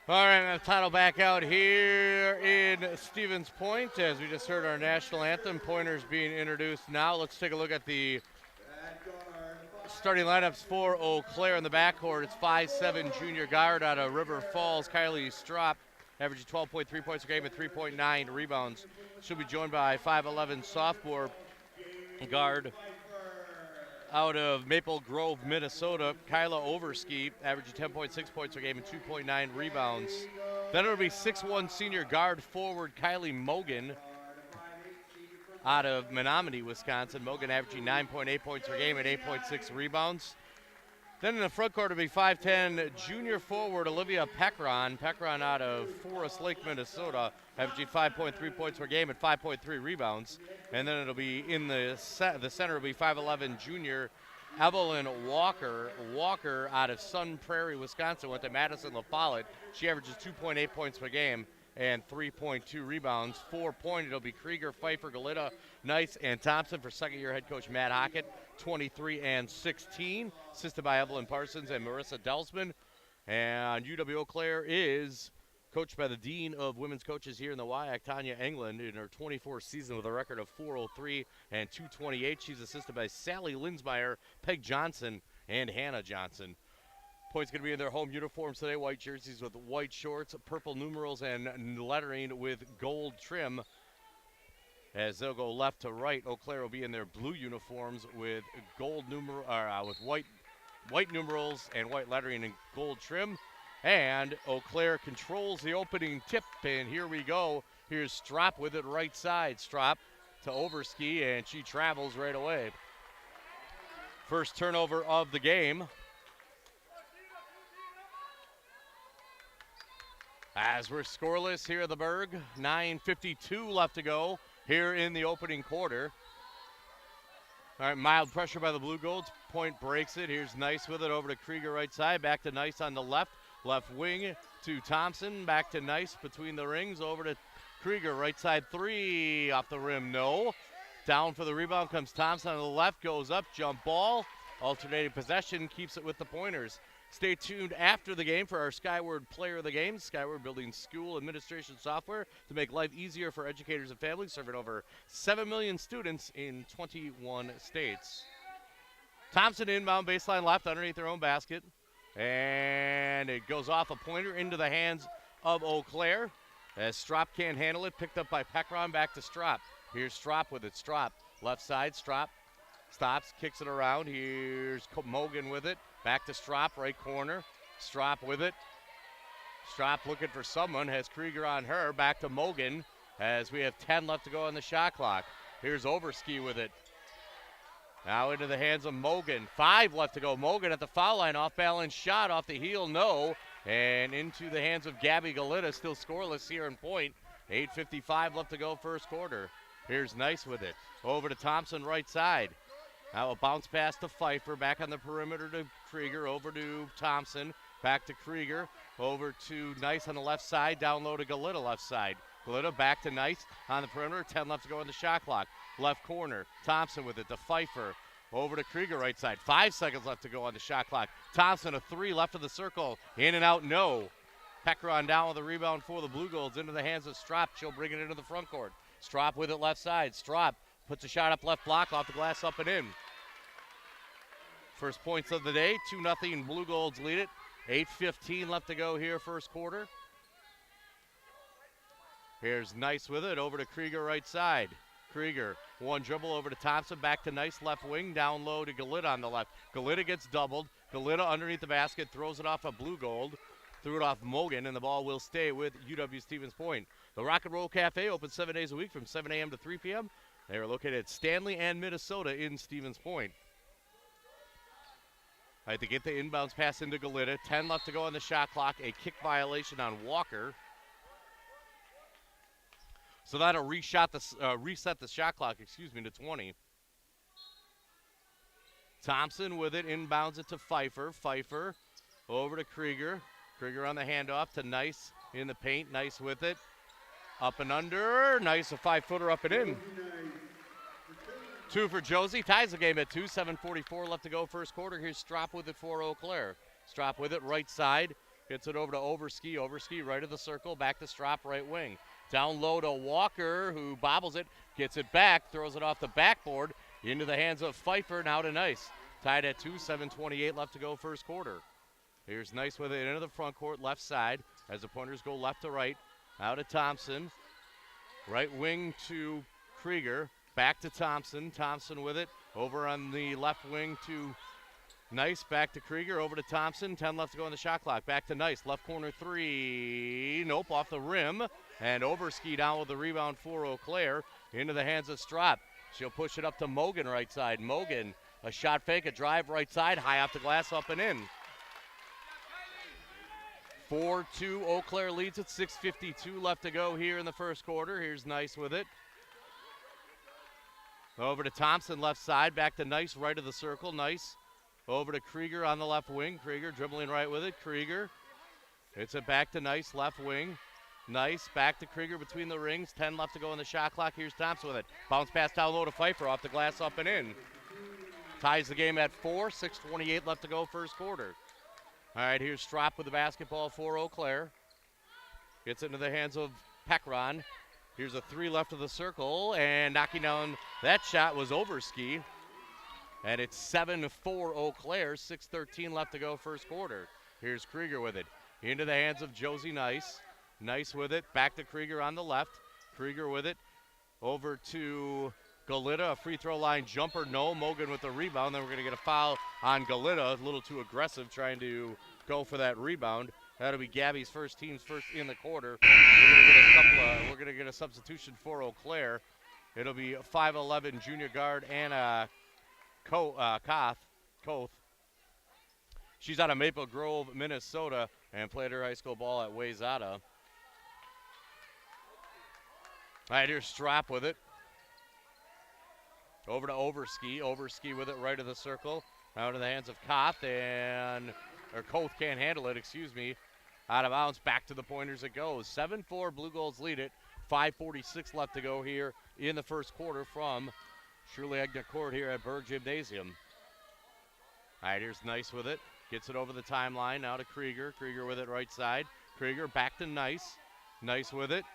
All right, the title back out here in Stevens Point as we just heard our national anthem. Pointers being introduced now. Let's take a look at the starting lineups for Eau Claire in the backcourt. It's 5'7" junior guard out of River Falls, Kylie Strop, averaging 12.3 points a game and 3.9 rebounds. She'll be joined by 5'11" sophomore guard out of Maple Grove, Minnesota, Kyla Overski, averaging 10.6 points per game and 2.9 rebounds. Then it'll be 6'1" senior guard forward Kylie Mogan out of Menominee, Wisconsin. Mogan averaging 9.8 points per game and 8.6 rebounds. Then in the front court it'll be 5'10" junior forward Olivia Peckron. Peckron out of Forest Lake, Minnesota, averaging 5.3 points per game and 5.3 rebounds. And then it'll be in the center will be 5'11" junior Evelyn Walker. Walker out of Sun Prairie, Wisconsin, went to Madison La Follette. She averages 2.8 points per game and 3.2 rebounds. 4-point, it'll be Krieger, Pfeiffer, Galita, Nice, and Thompson for second-year head coach Matt Hockett, 23 and 16, assisted by Evelyn Parsons and Marissa Delsman. And UW-Eau Claire is coached by the Dean of Women's Coaches here in the WIAC, Tanya England, in her 24th season with a record of 403 and 228. She's assisted by Sally Linsmeyer, Peg Johnson, and Hannah Johnson. Points going to be in their home uniforms today, white jerseys with white shorts, purple numerals, and lettering with gold trim. As they'll go left to right, Eau Claire will be in their blue uniforms with with white numerals and white lettering and gold trim. And Eau Claire controls the opening tip, and here we go. Here's Strop with it right side. Strop to Overski, and she travels right away. First turnover of the game. As we're scoreless here at the Berg, 9:52 left to go here in the opening quarter. All right, mild pressure by the Blue Golds. Point breaks it. Here's Nice with it over to Krieger right side. Back to Nice on the left. Left wing to Thompson. Back to Nice between the rings. Over to Krieger right side three. Off the rim, no. Down for the rebound comes Thompson on the left. Goes up, jump ball. Alternating possession keeps it with the Pointers. Stay tuned after the game for our Skyward Player of the Game. Skyward building school administration software to make life easier for educators and families, serving over 7 million students in 21 states. Thompson inbound baseline left underneath their own basket. And it goes off a pointer into the hands of Eau Claire. As Strop can't handle it, picked up by Peckron, back to Strop. Here's Strop with it. Strop, left side, Strop stops, kicks it around. Here's Mogan with it. Back to Strop, right corner. Strop with it. Strop looking for someone, has Krieger on her. Back to Mogan as we have 10 left to go on the shot clock. Here's Overski with it. Now into the hands of Mogan. 5 left to go. Mogan at the foul line, off balance shot, off the heel, no. And into the hands of Gabby Galita, still scoreless here in point. 8:55 left to go first quarter. Here's Nice with it. Over to Thompson right side. Now a bounce pass to Pfeiffer, back on the perimeter to Krieger, over to Thompson, back to Krieger, over to Nice on the left side, down low to Galita left side. Galita back to Nice on the perimeter, 10 left to go on the shot clock. Left corner, Thompson with it to Pfeiffer, over to Krieger right side. 5 seconds left to go on the shot clock. Thompson, a 3 left of the circle, in and out, no. Peckron down with the rebound for the Blue Golds, into the hands of Strop. She'll bring it into the front court. Strop with it left side. Strop puts a shot up left block, off the glass, up and in. First points of the day, 2-0 Blue Golds lead it. 8:15 left to go here first quarter. Here's Nice with it, over to Krieger right side. Krieger, one dribble over to Thompson, back to Nice left wing, down low to Galita on the left. Galita gets doubled. Galita underneath the basket, throws it off a Blue Gold. Threw it off Mogan, and the ball will stay with UW Stevens Point. The Rock and Roll Cafe opens 7 days a week from 7 a.m. to 3 p.m. They are located at Stanley and Minnesota in Stevens Point. All right, they get the inbounds pass into Galita. 10 left to go on the shot clock. A kick violation on Walker. So that'll reset the shot clock, to 20. Thompson with it, inbounds it to Pfeiffer. Pfeiffer over to Krieger. Krieger on the handoff to Nice in the paint. Nice with it. Up and under. Nice, a 5-footer up and in. 2 for Josie. Ties the game at 2. 7:44 left to go first quarter. Here's Strop with it for Eau Claire. Strop with it right side. Gets it over to Overski. Overski right of the circle, back to Strop, right wing. Down low to Walker, who bobbles it, gets it back, throws it off the backboard into the hands of Pfeiffer. Now to Nice. Tied at 2, 7:28 left to go first quarter. Here's Nice with it into the front court, left side, as the pointers go left to right. Out to Thompson. Right wing to Krieger. Back to Thompson. Thompson with it. Over on the left wing to Nice. Back to Krieger. Over to Thompson. 10 left to go on the shot clock. Back to Nice. Left corner three. Nope, off the rim. And Overski down with the rebound for Eau Claire. Into the hands of Strop. She'll push it up to Mogan right side. Mogan, a shot fake, a drive right side. High off the glass, up and in. 4-2, Eau Claire leads it, 6:52 left to go here in the first quarter. Here's Nice with it. Over to Thompson, left side, back to Nice, right of the circle. Nice. Over to Krieger on the left wing. Krieger dribbling right with it. Krieger. It's it back to Nice, left wing. Nice, back to Krieger between the rings. 10 left to go on the shot clock. Here's Thompson with it. Bounce pass down low to Pfeiffer, off the glass, up and in. Ties the game at 4, 6:28 left to go first quarter. All right, here's Strop with the basketball for Eau Claire. Gets it into the hands of Pekron. Here's a 3 left of the circle, and knocking down that shot was Overski. And it's 7-4 Eau Claire, 6:13 left to go first quarter. Here's Krieger with it. Into the hands of Josie Nice. Nice with it, back to Krieger on the left. Krieger with it, over to Galita, a free throw line jumper, no. Mogan with the rebound. Then we're going to get a foul on Galita, a little too aggressive trying to go for that rebound. That'll be Gabby's team's first in the quarter. We're going to get a substitution for Eau Claire. It'll be 5'11 junior guard Anna Koth. She's out of Maple Grove, Minnesota, and played her high school ball at Wayzata. All right, here's Strop with it. Over to Overski. Overski with it right of the circle. Out of the hands of Koth, Koth can't handle it, excuse me. Out of bounds, back to the pointers it goes. 7-4, Blue Goals lead it. 5:46 left to go here in the first quarter from Shirley Egner Court here at Berg Gymnasium. All right, here's Nice with it. Gets it over the timeline, now to Krieger. Krieger with it right side. Krieger back to Nice. Nice with it.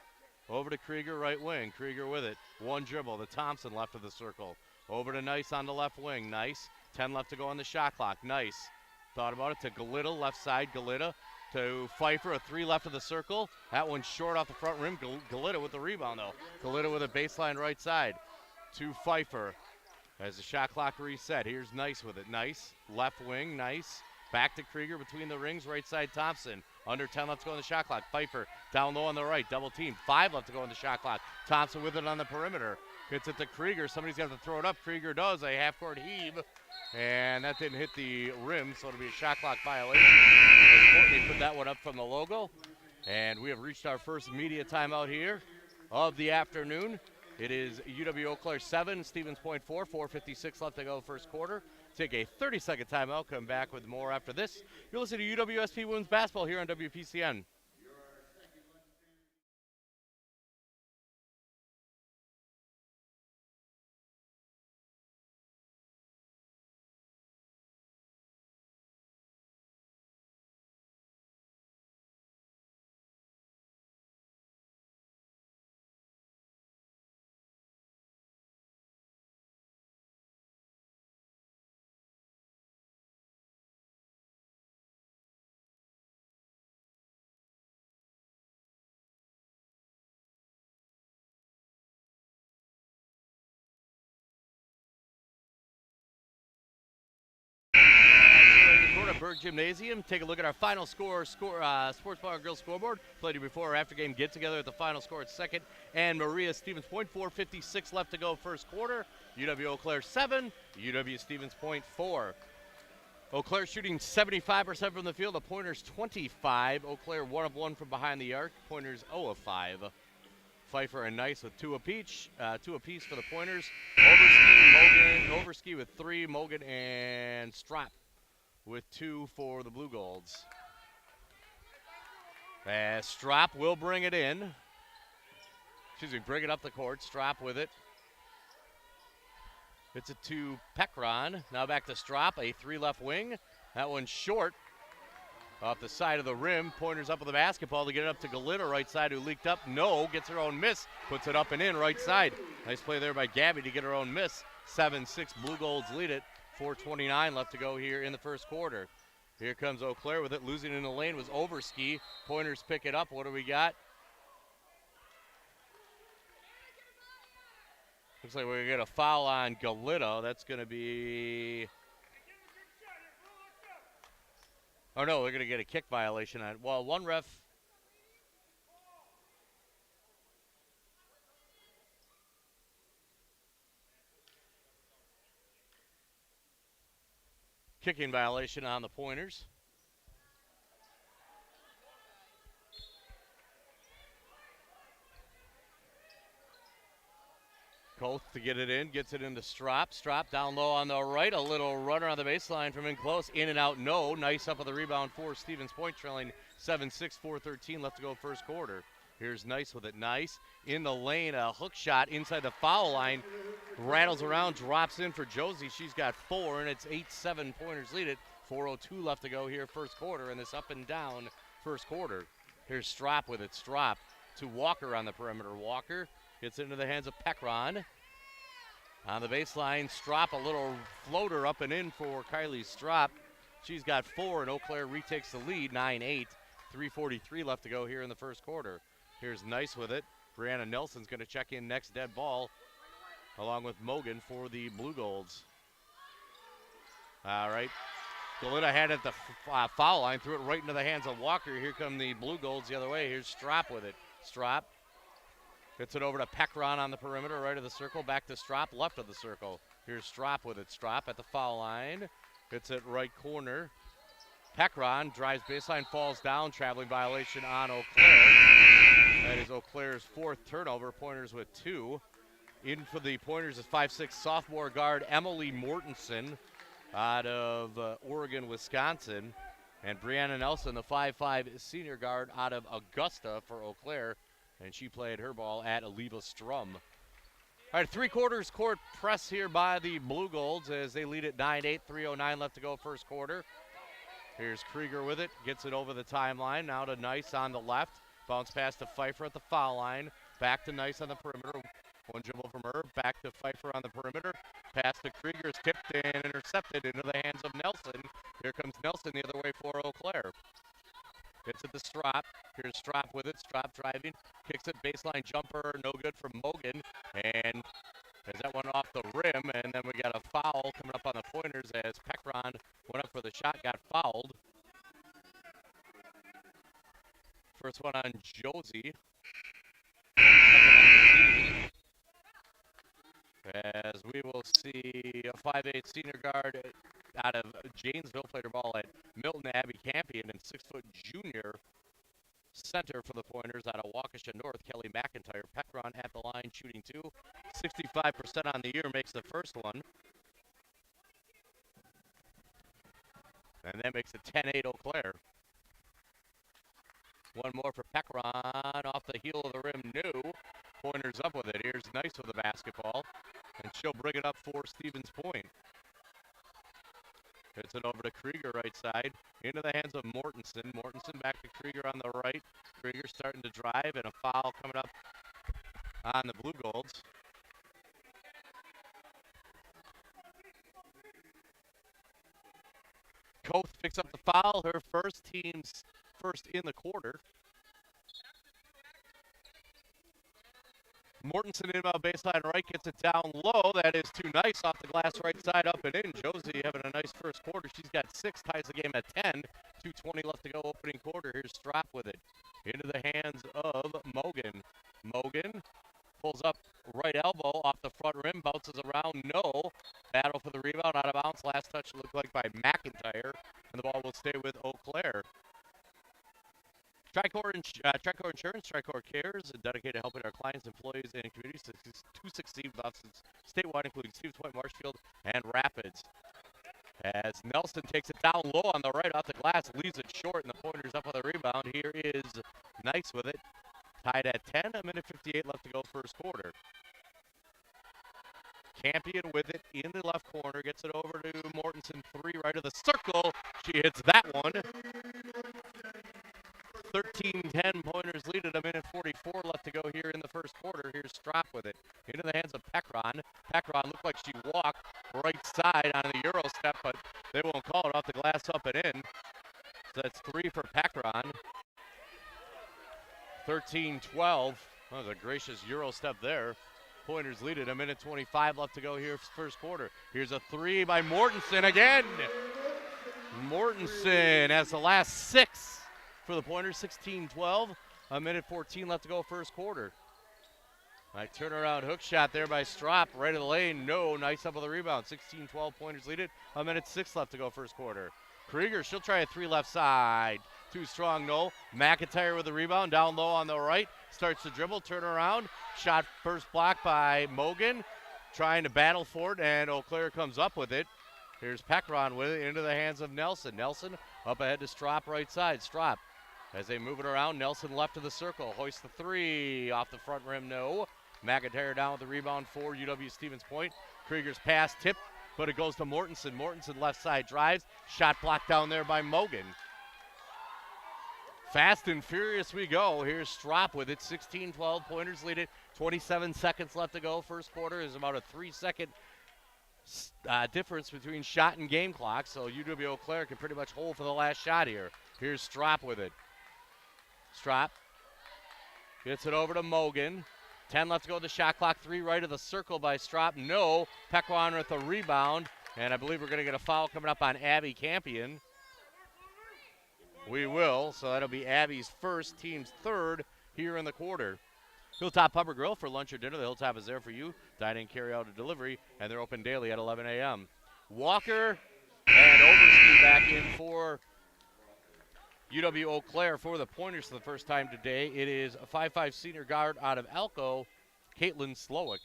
Over to Krieger, right wing. Krieger with it. One dribble to Thompson, left of the circle. Over to Nice on the left wing. Nice. 10 left to go on the shot clock. Nice. Thought about it to Galita, left side. Galita to Pfeiffer, a 3 left of the circle. That one's short off the front rim. Galita with the rebound, though. Galita with a baseline right side to Pfeiffer. As the shot clock reset, here's Nice with it. Nice. Left wing. Nice. Back to Krieger between the rings. Right side, Thompson. Under 10 left to go on the shot clock. Pfeiffer down low on the right. Double team. 5 left to go on the shot clock. Thompson with it on the perimeter. Gets it to Krieger. Somebody's got to throw it up. Krieger does. A half-court heave. And that didn't hit the rim, so it'll be a shot clock violation. As Courtney put that one up from the logo. And we have reached our first media timeout here of the afternoon. It is UW-Eau Claire 7, Stevens Point 4, 4:56 left to go first quarter. Take a 30-second timeout, come back with more after this. You're listening to UWSP Women's Basketball here on WPCN. Berg Gymnasium. Take a look at our final score, Sports Bar and Grill scoreboard. Played you before or after game get together at the final score at second. And Maria Stevens Point, 4:56 left to go first quarter. UW-Eau Claire 7, UW Stevens Point 4. Eau Claire shooting 75% from the field. The Pointers 25. Eau Claire 1 of 1 from behind the arc. Pointers 0 of 5. Pfeiffer and Nice with 2 apiece for the Pointers. Overski with 3. Mogan and Strop with 2 for the Blue Golds. As Strop will bring it in. Bring it up the court. Strop with it. It's it to Pekron. Now back to Strop, a 3 left wing. That one's short. Off the side of the rim, Pointers up with the basketball to get it up to Galita, right side, who leaked up. No, gets her own miss, puts it up and in, right side. Nice play there by Gabby to get her own miss. 7-6, Blue Golds lead it. 4:29 left to go here in the first quarter. Here comes Eau Claire with it, losing in the lane was Overski. Pointers pick it up. What do we got? Looks like we're going to get a foul on Galita. That's going to be... Oh, no, they're going to get a kick violation on... Well, one ref... Kicking violation on the Pointers. Koth to get it in, gets it into Strop. Strop down low on the right. A little runner on the baseline from in close. In and out, no. Nice up with the rebound for Stevens Point, trailing 7-6, 4:13 left to go first quarter. Here's Nice with it. Nice in the lane. A hook shot inside the foul line. Rattles around, drops in for Josie. She's got 4, and it's 8-7 Pointers lead it. 4:02 left to go here first quarter in this up and down first quarter. Here's Strop with it. Strop to Walker on the perimeter. Walker gets into the hands of Pekron. On the baseline, Strop, a little floater up and in for Kylie Strop. She's got 4, and Eau Claire retakes the lead, 9-8. 3:43 left to go here in the first quarter. Here's Nice with it. Brianna Nelson's going to check in next dead ball, along with Mogan for the Blue Golds. All right. Galita had it at the foul line, threw it right into the hands of Walker. Here come the Blue Golds the other way. Here's Strop with it. Strop gets it over to Pekron on the perimeter, right of the circle. Back to Strop, left of the circle. Here's Strop with it. Strop at the foul line. Gets it right corner. Pekron drives baseline, falls down. Traveling violation on Eau Claire. That is Eau Claire's 4th turnover. Pointers with 2. In for the Pointers is 5'6" sophomore guard Emily Mortensen out of Oregon, Wisconsin. And Brianna Nelson, the 5'5" senior guard out of Augusta for Eau Claire. And she played her ball at Aleva Strum. All right, 3/4 court press here by the Blue Golds as they lead at 9-8. 3:09 left to go first quarter. Here's Krieger with it. Gets it over the timeline. Now to Nice on the left. Bounce pass to Pfeiffer at the foul line. Back to Nice on the perimeter. One dribble from her. Back to Pfeiffer on the perimeter. Pass to Krieger is tipped and intercepted into the hands of Nelson. Here comes Nelson the other way for Eau Claire. Gets it to Strop. Here's Strop with it. Strop driving. Kicks it. Baseline jumper. No good from Mogan. And as that one off the rim. And then we got a foul coming up on the Pointers as Pekron went up for the shot. Got fouled. First one on Josie. As we will see a 5'8" senior guard out of Janesville played her ball at Milton, Abby Campion, and 6' junior center for the Pointers out of Waukesha North, Kelly McIntyre. Pekron at the line shooting 2. 65% on the year makes the first one. And that makes it 10-8 Eau Claire. One more for Pekron off the heel of the rim. No. Pointers up with it. Here's Nice with the basketball. And she'll bring it up for Stevens Point. Hits it over to Krieger right side. Into the hands of Mortensen. Mortensen back to Krieger on the right. Krieger starting to drive and a foul coming up on the Blue Golds. Koth picks up the foul. Her first, team's first in the quarter. Mortensen inbound baseline right, gets it down low. That is too nice off the glass right side, up and in. Josie having a nice first quarter. She's got 6, ties the game at 10. 2:20 left to go opening quarter. Here's Strop with it. Into the hands of Mogan. Mogan pulls up right elbow off the front rim, bounces around, no. Battle for the rebound, out of bounds. Last touch looked like by McIntyre, and the ball will stay with Eau Claire. Tricor Insurance, Tricor Cares, dedicated to helping our clients, employees, and communities to succeed with offices statewide, including Stevens Point, Marshfield, and Rapids. As Nelson takes it down low on the right off the glass, leaves it short, and the Pointers up on the rebound. Here is Nice with it. Tied at 10, 1:58 left to go first quarter. Campion with it in the left corner, gets it over to Mortensen, 3 right of the circle. She hits that one. 13-10, Pointers lead at 1:44 left to go here in the first quarter. Here's Strop with it into the hands of Pekron. Pekron looked like she walked right side on the Euro step, but they won't call it, off the glass up and in. So that's 3 for Pekron. 13-12. That was a gracious Euro step there. Pointers lead it, 1:25 left to go here first quarter. Here's a 3 by Mortensen again. Mortensen has the last 6 for the Pointers. 16-12, 1:14 left to go first quarter. Turnaround hook shot there by Strop, right of the lane. No, nice up with the rebound. 16-12, Pointers lead it, 1:06 left to go first quarter. Krieger, she'll try a 3 left side. Too strong, no. McIntyre with the rebound, down low on the right. Starts to dribble, turn around. Shot first block by Mogan. Trying to battle for it, and Eau Claire comes up with it. Here's Pekron with it into the hands of Nelson. Nelson up ahead to Strop, right side. Strop, as they move it around, Nelson left of the circle. Hoists the 3 off the front rim, no. McIntyre down with the rebound for UW Stevens Point. Krieger's pass tipped, but it goes to Mortensen. Mortensen left side drives. Shot blocked down there by Mogan. Fast and furious we go. Here's Strop with it. 16-12. Pointers lead it. 27 seconds left to go. First quarter. There's about a 3-second difference between shot and game clock, so UW-Eau Claire can pretty much hold for the last shot here. Here's Strop with it. Strop gets it over to Mogan. 10 left to go. The shot clock. 3 right of the circle by Strop. No. Pekron with the rebound, and I believe we're going to get a foul coming up on Abby Campion. We will, so that'll be Abby's first, team's 3rd here in the quarter. Hilltop Pub or Grill for lunch or dinner. The Hilltop is there for you. Dine in, carry out, or delivery, and they're open daily at 11 a.m. Walker and Overski back in for UW-Eau Claire for the Pointers for the first time today. It is a 5'5" senior guard out of Elko, Caitlin Slowick.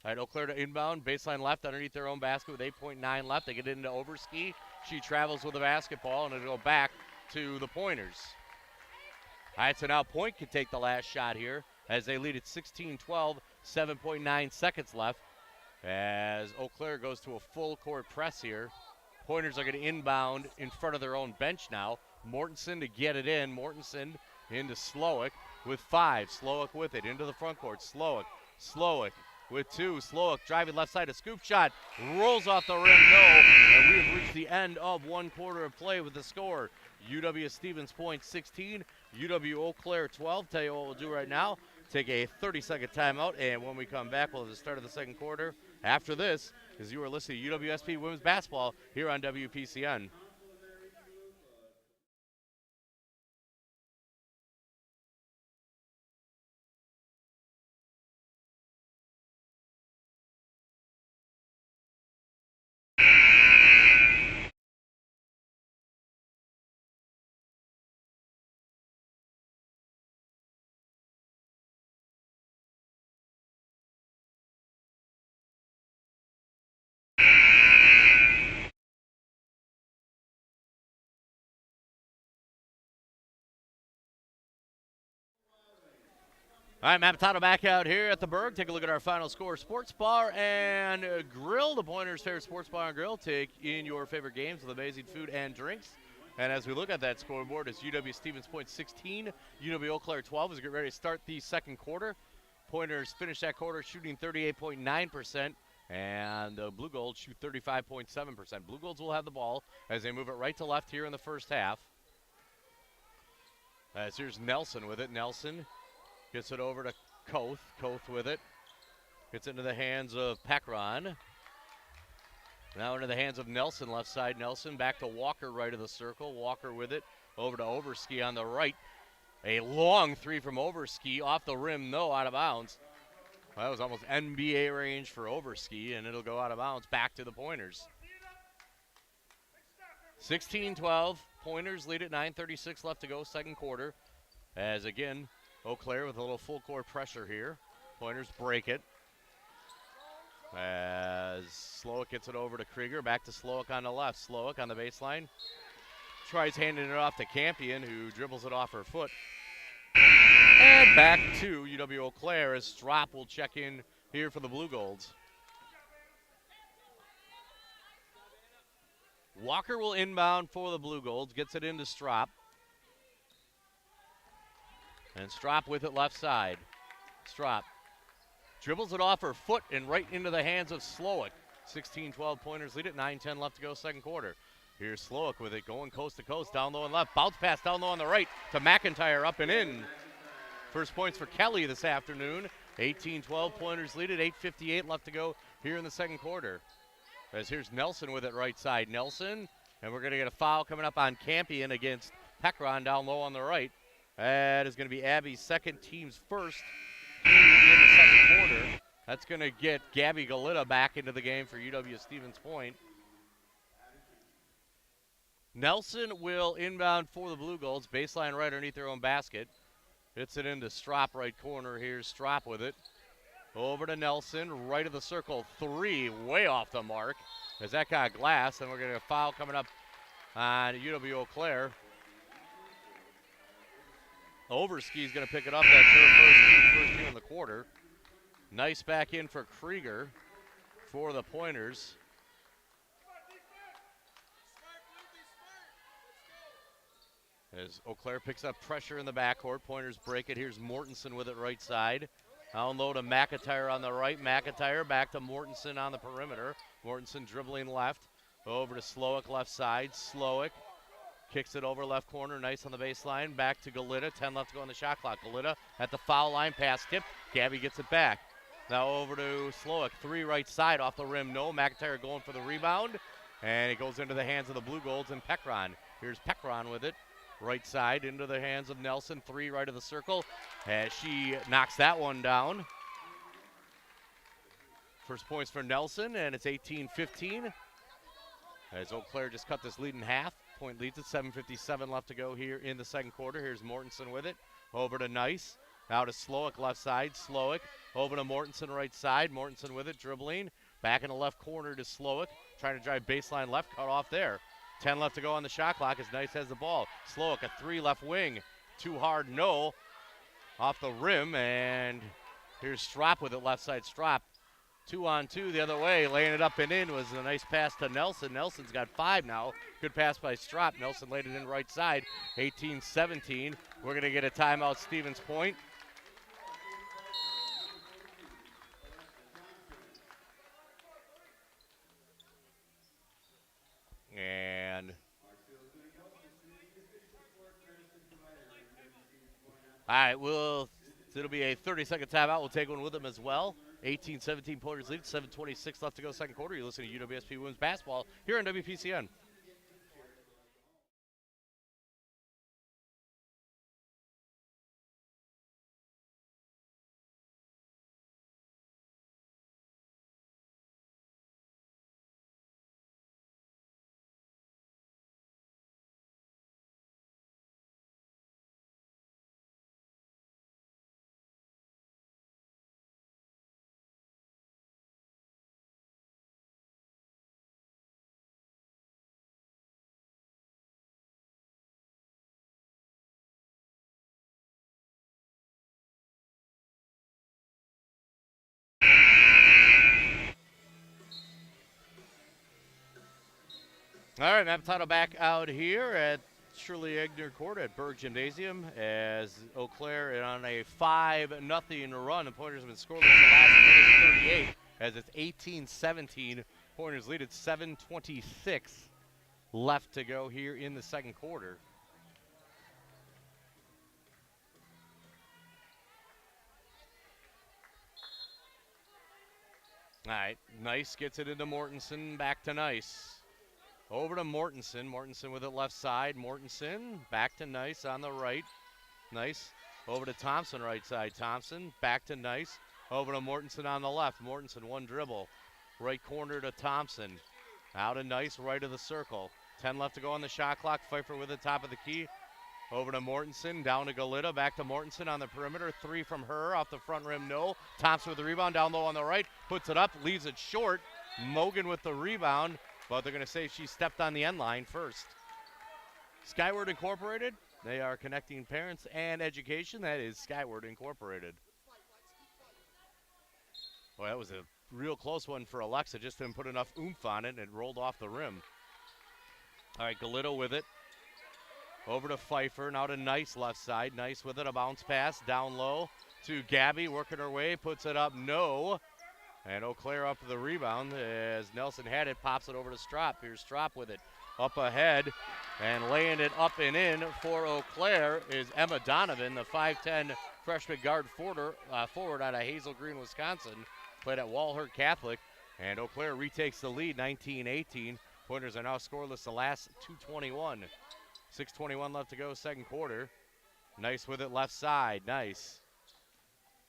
All right, Eau Claire to inbound, baseline left underneath their own basket with 8.9 left. They get into Overski. She travels with the basketball, and it'll go back to the Pointers. All right, so now Point can take the last shot here as they lead at 16-12, 7.9 seconds left as Eau Claire goes to a full court press here. Pointers are going to inbound in front of their own bench now. Mortensen to get it in. Mortensen into Slowick with 5. Slowick with it into the front court. Slowick with 2. Slowick driving left side, a scoop shot. Rolls off the rim, no. And we have reached the end of one quarter of play with the score. UW Stevens Point 16, UW-Eau Claire 12. Tell you what we'll do right now. Take a 30-second timeout, and when we come back, we'll have the start of the second quarter. After this, as you are listening to UWSP Women's Basketball here on WPCN. All right, Matt Potato back out here at the Berg. Take a look at our final score. Sports Bar and Grill, the Pointers' favorite sports bar and grill. Take in your favorite games with amazing food and drinks. And as we look at that scoreboard, it's UW Stevens Point 16, UW-Eau Claire 12 as we get ready to start the second quarter. Pointers finish that quarter shooting 38.9%, and the Blue Golds shoot 35.7%. Blue Golds will have the ball as they move it right to left here in the first half. As here's Nelson with it. Nelson gets it over to Koth. Koth with it. Gets into the hands of Pekron. Now into the hands of Nelson, left side. Nelson back to Walker, right of the circle. Walker with it. Over to Overski on the right. A long 3 from Overski. Off the rim, no, out of bounds. Well, that was almost NBA range for Overski, and it'll go out of bounds back to the Pointers. 16-12. Pointers lead at 9:36 left to go, second quarter. As again, Eau Claire with a little full court pressure here. Pointers break it. As Slowick gets it over to Krieger. Back to Slowick on the left. Slowick on the baseline. Tries handing it off to Campion, who dribbles it off her foot. And back to UW-Eau Claire as Strop will check in here for the Blue Golds. Walker will inbound for the Blue Golds, gets it into Strop. And Strop with it left side. Strop dribbles it off her foot and right into the hands of Slowick. 16-12 Pointers lead it, 9-10 left to go second quarter. Here's Slowick with it going coast to coast, down low and left. Bounce pass down low on the right to McIntyre, up and in. First points for Kelly this afternoon. 18-12 Pointers lead it, 8:58 left to go here in the second quarter. As here's Nelson with it right side. Nelson, and we're going to get a foul coming up on Campion against Peckron down low on the right. That is going to be Abby's second, team's first in the second quarter. That's going to get Gabby Galita back into the game for UW Stevens Point. Nelson will inbound for the Blue Golds. Baseline right underneath their own basket. Hits it into Strop right corner. Here's Strop with it. Over to Nelson, right of the circle, three, way off the mark. As that got glass, and we're going to get a foul coming up on UW-Eau Claire. Overski's going to pick it up. That's her first team in the quarter. Nice back in for Krieger for the Pointers. As Eau Claire picks up pressure in the backcourt, Pointers break it. Here's Mortensen with it right side. Down low to McIntyre on the right. McIntyre back to Mortensen on the perimeter. Mortensen dribbling left. Over to Slowick left side. Slowick kicks it over left corner. Nice on the baseline. Back to Galita. 10 left to go on the shot clock. Galita at the foul line. Pass tip. Gabby gets it back. Now over to Slowick. Three right side off the rim. No. McIntyre going for the rebound. And it goes into the hands of the Blue Golds and Peckron. Here's Peckron with it. Right side into the hands of Nelson. Three right of the circle as she knocks that one down. First points for Nelson, and it's 18-15. As Eau Claire just cut this lead in half. Point leads at 7:57 left to go here in the second quarter. Here's Mortensen with it. Over to Nice. Now to Slowick left side. Slowick over to Mortensen right side. Mortensen with it, dribbling. Back in the left corner to Slowick. Trying to drive baseline left, cut off there. 10 left to go on the shot clock as Nice has the ball. Slowick, a three left wing. Too hard, no. Off the rim, and here's Strop with it, left side Strop. 2-on-2 the other way, laying it up and in was a nice pass to Nelson. Nelson's got five now. Good pass by Strop. Nelson laid it in right side. 18-17. We're going to get a timeout, Stevens Point. And all right, it'll be a 30-second timeout. We'll take one with them as well. 18-17 Pointers lead, 7:26 left to go second quarter. You're listening to UWSP Women's Basketball here on WPCN. All right, Mapatano back out here at Shirley Egner Court at Berg Gymnasium as Eau Claire on a 5-0 run. The Pointers have been scoreless the last minute 38 as it's 18-17. Pointers lead at 7:26 left to go here in the second quarter. All right, Nice gets it into Mortensen, back to Nice. Over to Mortensen. Mortensen with it left side. Mortensen back to Nice on the right. Nice. Over to Thompson right side. Thompson back to Nice. Over to Mortensen on the left. Mortensen one dribble. Right corner to Thompson. Out to Nice, right of the circle. 10 left to go on the shot clock. Pfeiffer with the top of the key. Over to Mortensen. Down to Galita. Back to Mortensen on the perimeter. Three from her. Off the front rim, no. Thompson with the rebound. Down low on the right. Puts it up. Leaves it short. Mogan with the rebound. But they're going to say she stepped on the end line first. Skyward Incorporated, they are connecting parents and education. That is Skyward Incorporated. Boy, that was a real close one for Alexa. Just didn't put enough oomph on it, and it rolled off the rim. All right, Galito with it. Over to Pfeiffer, now to Nice left side. Nice with it, a bounce pass, down low to Gabby, working her way, puts it up, no. And Eau Claire up to the rebound as Nelson had it, pops it over to Strop. Here's Strop with it, up ahead, and laying it up and in for Eau Claire is Emma Donovan, the 5'10 freshman guard forward out of Hazel Green, Wisconsin. Played at Walhurt Catholic, and Eau Claire retakes the lead, 19-18. Pointers are now scoreless the last 2:21. 6:21 left to go, second quarter. Nice with it left side, Nice.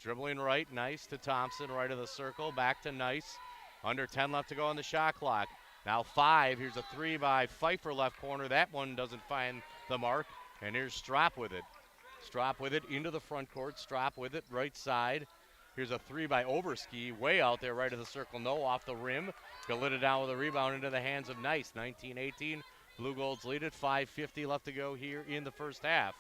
Dribbling right, Nice to Thompson, right of the circle, back to Nice. Under 10 left to go on the shot clock. Now 5, here's a 3 by Pfeiffer left corner. That one doesn't find the mark, and here's Strop with it. Strop with it into the front court, Strop with it, right side. Here's a 3 by Overski, way out there, right of the circle, no, off the rim. Galita down with a rebound into the hands of Nice, 19-18. Blue Golds lead it, 5:50 left to go here in the first half.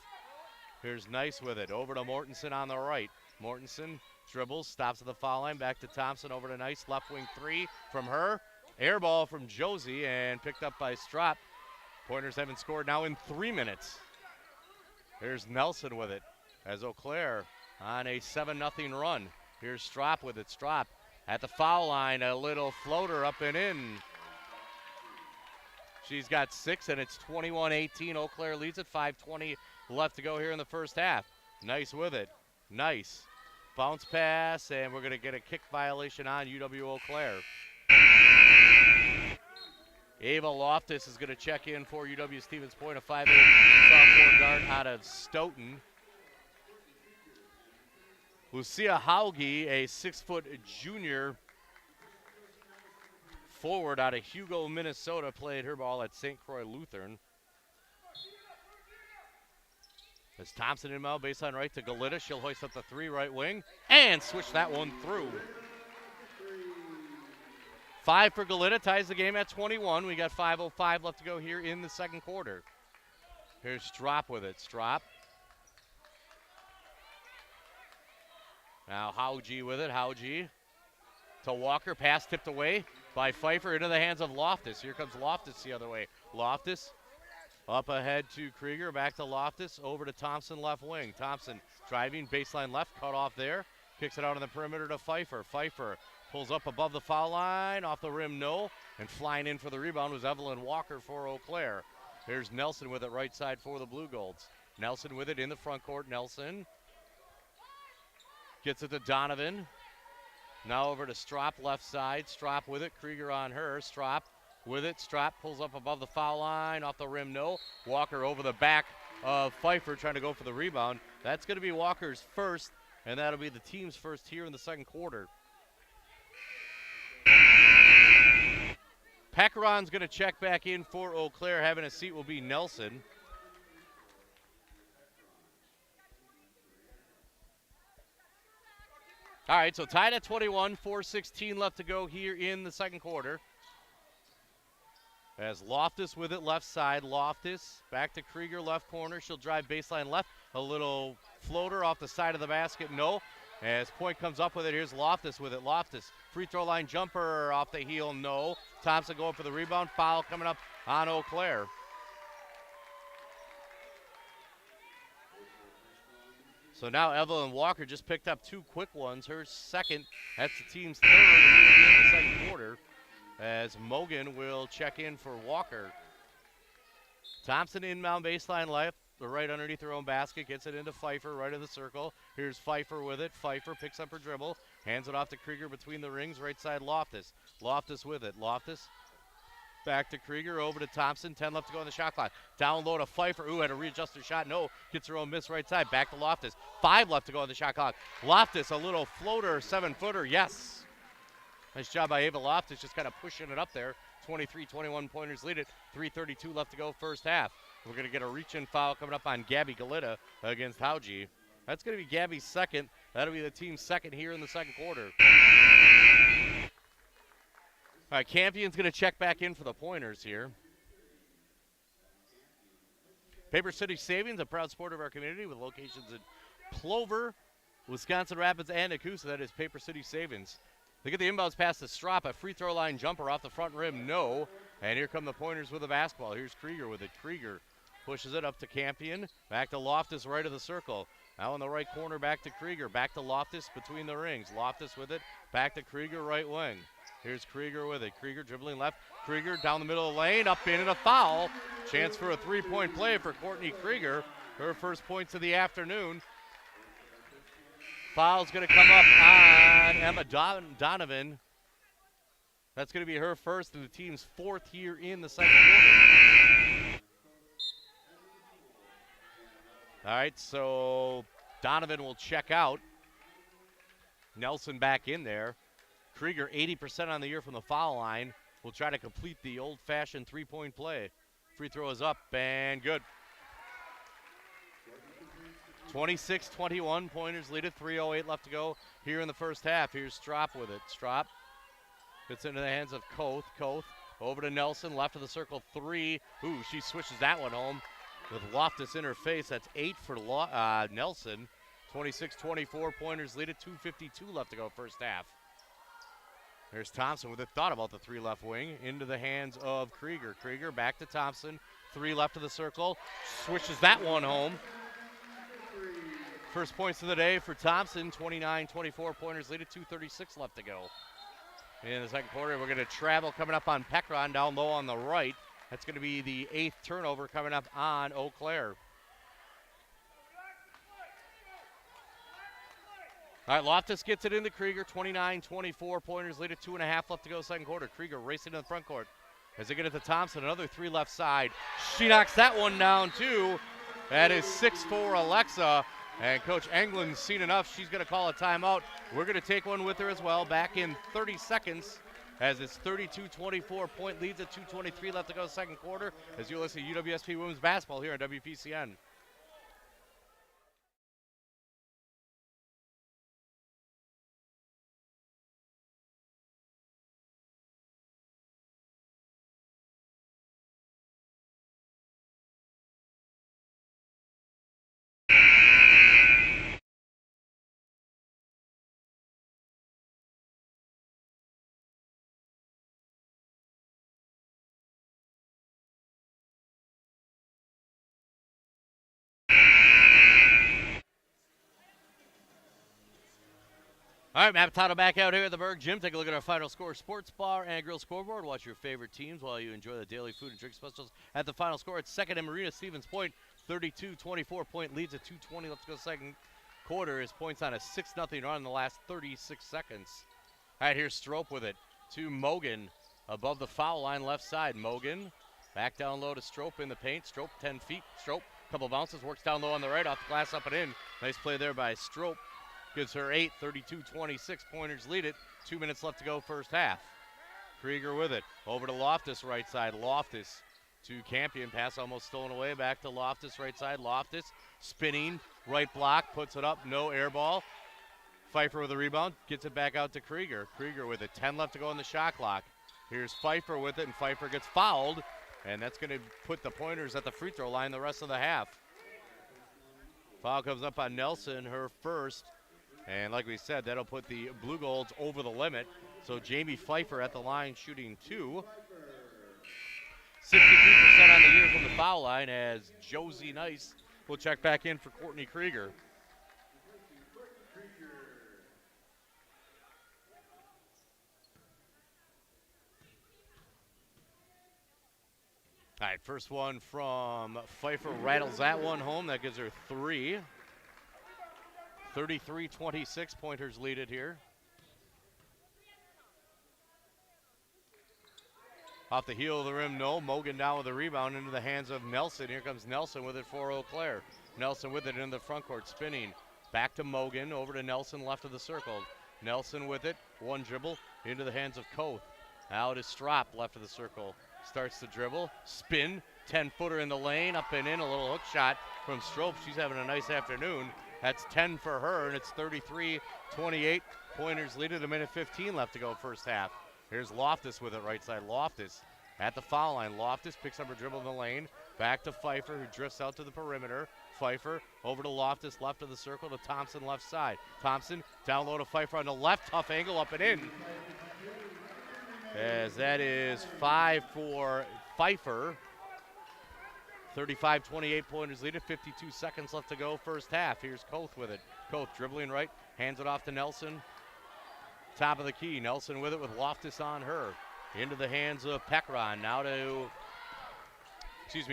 Here's Nice with it, over to Mortensen on the right. Mortensen dribbles, stops at the foul line, back to Thompson, over to Nice, left wing 3 from her. Air ball from Josie and picked up by Strop. Pointers haven't scored now in 3 minutes. Here's Nelson with it as Eau Claire on a 7-0 run. Here's Strop with it, Strop at the foul line, a little floater up and in. She's got 6, and it's 21-18. Eau Claire leads it, 5:20 left to go here in the first half. Nice with it, Nice. Bounce pass, and we're going to get a kick violation on UW-Eau Claire. Ava Loftus is going to check in for UW Stevens Point, a 5'8 sophomore guard out of Stoughton. Lucia Hauge, a 6-foot junior forward out of Hugo, Minnesota, played her ball at St. Croix Lutheran. As Thompson inbound, baseline right to Galita. She'll hoist up the 3 right wing and switch that one through. 5 for Galita, ties the game at 21. We got 5:05 left to go here in the second quarter. Here's Strop with it, Strop. Now Hauge with it, Hauge to Walker, pass tipped away by Pfeiffer into the hands of Loftus. Here comes Loftus the other way. Loftus up ahead to Krieger, back to Loftus, over to Thompson left wing. Thompson driving, baseline left, cut off there. Kicks it out on the perimeter to Pfeiffer. Pfeiffer pulls up above the foul line, off the rim, no. And flying in for the rebound was Evelyn Walker for Eau Claire. Here's Nelson with it right side for the Blue Golds. Nelson with it in the front court. Nelson gets it to Donovan. Now over to Strop left side. Strop with it. Krieger on her. Strop with it. Strop pulls up above the foul line. Off the rim, no. Walker over the back of Pfeiffer trying to go for the rebound. That's going to be Walker's first, and that'll be the team's first here in the second quarter. Pekaron's going to check back in for Eau Claire. Having a seat will be Nelson. All right, so tied at 21, 4:16 left to go here in the second quarter. As Loftus with it left side. Loftus back to Krieger left corner. She'll drive baseline left. A little floater off the side of the basket, no. As Point comes up with it, here's Loftus with it. Loftus, free throw line jumper off the heel, no. Thompson going for the rebound. Foul coming up on Eau Claire. So now Evelyn Walker just picked up 2 quick ones. Her second, that's the team's third in the second quarter. As Mogan will check in for Walker. Thompson inbound baseline left, right underneath her own basket, gets it into Pfeiffer, right of the circle. Here's Pfeiffer with it. Pfeiffer picks up her dribble, hands it off to Krieger between the rings, right side Loftus. Loftus with it. Loftus back to Krieger, over to Thompson. 10 left to go on the shot clock. Down low to Pfeiffer. Ooh, had to readjust her shot. No, gets her own miss right side. Back to Loftus. 5 left to go on the shot clock. Loftus, a little floater, 7-footer. Yes. Nice job by Ava Loftus, just kind of pushing it up there. 23-21 Pointers lead it. 3:32 left to go first half. We're going to get a reach-in foul coming up on Gabby Galita against Hauge. That's going to be Gabby's second. That'll be the team's second here in the second quarter. All right, Campion's going to check back in for the Pointers here. Paper City Savings, a proud supporter of our community with locations in Plover, Wisconsin Rapids, and Nakusa. That is Paper City Savings. They get the inbounds pass to Strop, a free throw line jumper off the front rim, no. And here come the Pointers with the basketball. Here's Krieger with it. Krieger pushes it up to Campion. Back to Loftus, right of the circle. Now in the right corner, back to Krieger. Back to Loftus between the rings. Loftus with it. Back to Krieger, right wing. Here's Krieger with it. Krieger dribbling left. Krieger down the middle of the lane. Up in and a foul. Chance for a three-point play for Courtney Krieger. Her first points of the afternoon. Foul's going to come up on Emma Donovan. That's going to be her first and the team's fourth here in the second quarter. All right, so Donovan will check out. Nelson back in there. Krieger 80% on the year from the foul line. Will try to complete the old-fashioned three-point play. Free throw is up and good. 26-21, Pointers lead it, 3:08 left to go here in the first half. Here's Strop with it. Strop gets into the hands of Koth. Koth over to Nelson, left of the circle, three. Ooh, she swishes that one home with Loftus in her face. That's 8 for Nelson. 26-24, Pointers lead it, 2:52 left to go first half. There's Thompson with it, thought about the three left wing, into the hands of Krieger. Krieger back to Thompson, three left of the circle, swishes that one home. First points of the day for Thompson, 29-24, Pointers lead it, 2:36 left to go. In the second quarter, we're going to travel coming up on Pecron down low on the right. That's going to be the 8th turnover coming up on Eau Claire. All right, Loftus gets it into Krieger, 29-24, Pointers lead it, 2.5 left to go second quarter. Krieger racing to the front court. As they get it to Thompson, another three left side. She knocks that one down too. That is 6 for Alexa. And Coach England's seen enough. She's going to call a timeout. We're going to take one with her as well. Back in 30 seconds as it's 32-24. Point leads at 2:23 left to go second quarter as you listen to UWSP Women's Basketball here on WPCN. All right, Matt Potto back out here at the Berg Gym. Take a look at our Final Score Sports Bar and Grill scoreboard. Watch your favorite teams while you enjoy the daily food and drink specials at the Final Score. It's second and Marina Stevens Point, 32-24. Point leads at 2:20 left to go second quarter. His points on a 6-0 run in the last 36 seconds. All right, here's Strope with it to Mogan above the foul line left side. Mogan back down low to Strope in the paint. Strope 10 feet. Strope, couple bounces, works down low on the right, off the glass, up and in. Nice play there by Strope. Gives her 8, 32-26. Pointers lead it. 2 minutes left to go first half. Krieger with it. Over to Loftus, right side. Loftus to Campion. Pass almost stolen away. Back to Loftus, right side. Loftus spinning. Right block. Puts it up. No air ball. Pfeiffer with a rebound. Gets it back out to Krieger. Krieger with it. 10 left to go in the shot clock. Here's Pfeiffer with it, and Pfeiffer gets fouled. And that's going to put the Pointers at the free throw line the rest of the half. Foul comes up on Nelson, her first. And like we said, that'll put the Blue Golds over the limit. So Jamie Pfeiffer at the line shooting 2. 63% on the year from the foul line as Josie Nice will check back in for Courtney Krieger. All right, first one from Pfeiffer rattles that one home. That gives her 3. 33-26, Pointers lead it here. Off the heel of the rim, no. Mogan down with the rebound into the hands of Nelson. Here comes Nelson with it for Eau Claire. Nelson with it in the front court, spinning. Back to Mogan, over to Nelson, left of the circle. Nelson with it, one dribble, into the hands of Koth. Out is Strop, left of the circle. Starts the dribble, spin, 10-footer in the lane, up and in, a little hook shot from Strope. She's having a nice afternoon. That's 10 for her, and it's 33-28. Pointers lead it, 1:15 left to go first half. Here's Loftus with it right side. Loftus at the foul line. Loftus picks up her dribble in the lane. Back to Pfeiffer, who drifts out to the perimeter. Pfeiffer over to Loftus, left of the circle to Thompson, left side. Thompson down low to Pfeiffer on the left. Tough angle, up and in. as that is 5 for Pfeiffer. 35-28 Pointers lead it. 52 seconds left to go first half. Here's Koth with it. Koth dribbling right, hands it off to Nelson. Top of the key, Nelson with it with Loftus on her. Into the hands of Pekron. Now to,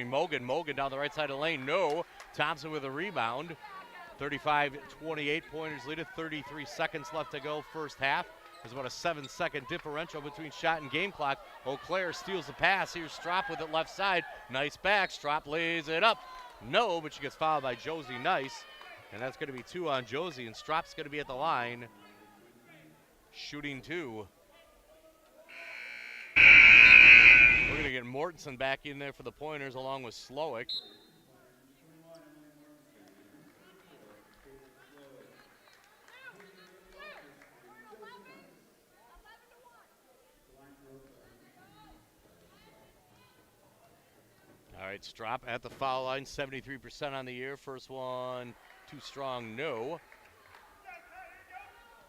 Mogan. Mogan down the right side of the lane. No. Thompson with a rebound. 35-28 Pointers lead it. 33 seconds left to go first half. There's about a 7-second differential between shot and game clock. Eau Claire steals the pass. Here's Strop with it left side. Nice back. Strop lays it up. No, but she gets fouled by Josie Nice. And that's going to be 2 on Josie, and Strop's going to be at the line, shooting 2. We're going to get Mortensen back in there for the Pointers along with Slowick. All right, Strop at the foul line, 73% on the year. First one, too strong, no.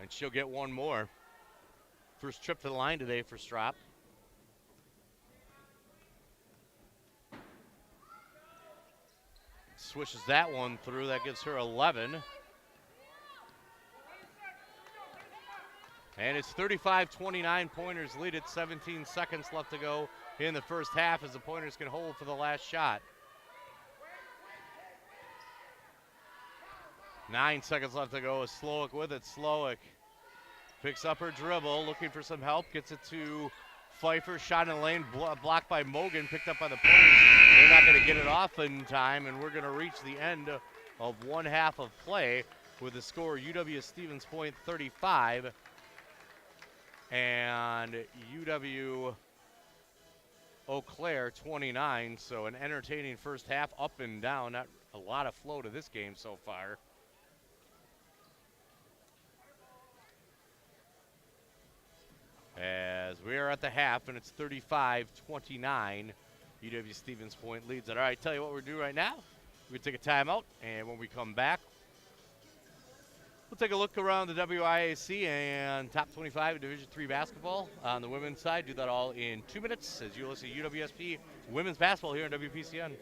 And she'll get one more. First trip to the line today for Strop. Swishes that one through. That gives her 11. And it's 35-29 Pointers lead it. 17 seconds left to go in the first half as the Pointers can hold for the last shot. 9 seconds left to go. Slowick with it. Slowick picks up her dribble, looking for some help. Gets it to Pfeiffer. Shot in the lane, blocked by Mogan, picked up by the Pointers. They're not going to get it off in time, and we're going to reach the end of one half of play with the score UW-Stevens Point 35 and UW-Eau Claire 29. So an entertaining first half, up and down. Not a lot of flow to this game so far. As we are at the half, and it's 35-29. UW-Stevens Point leads it. All right, tell you what we're doing right now. We're going to take a timeout, and when we come back, we'll take a look around the WIAC and top 25 in Division III basketball on the women's side. Do that all in 2 minutes as you listen to UWSP women's basketball here on WPCN.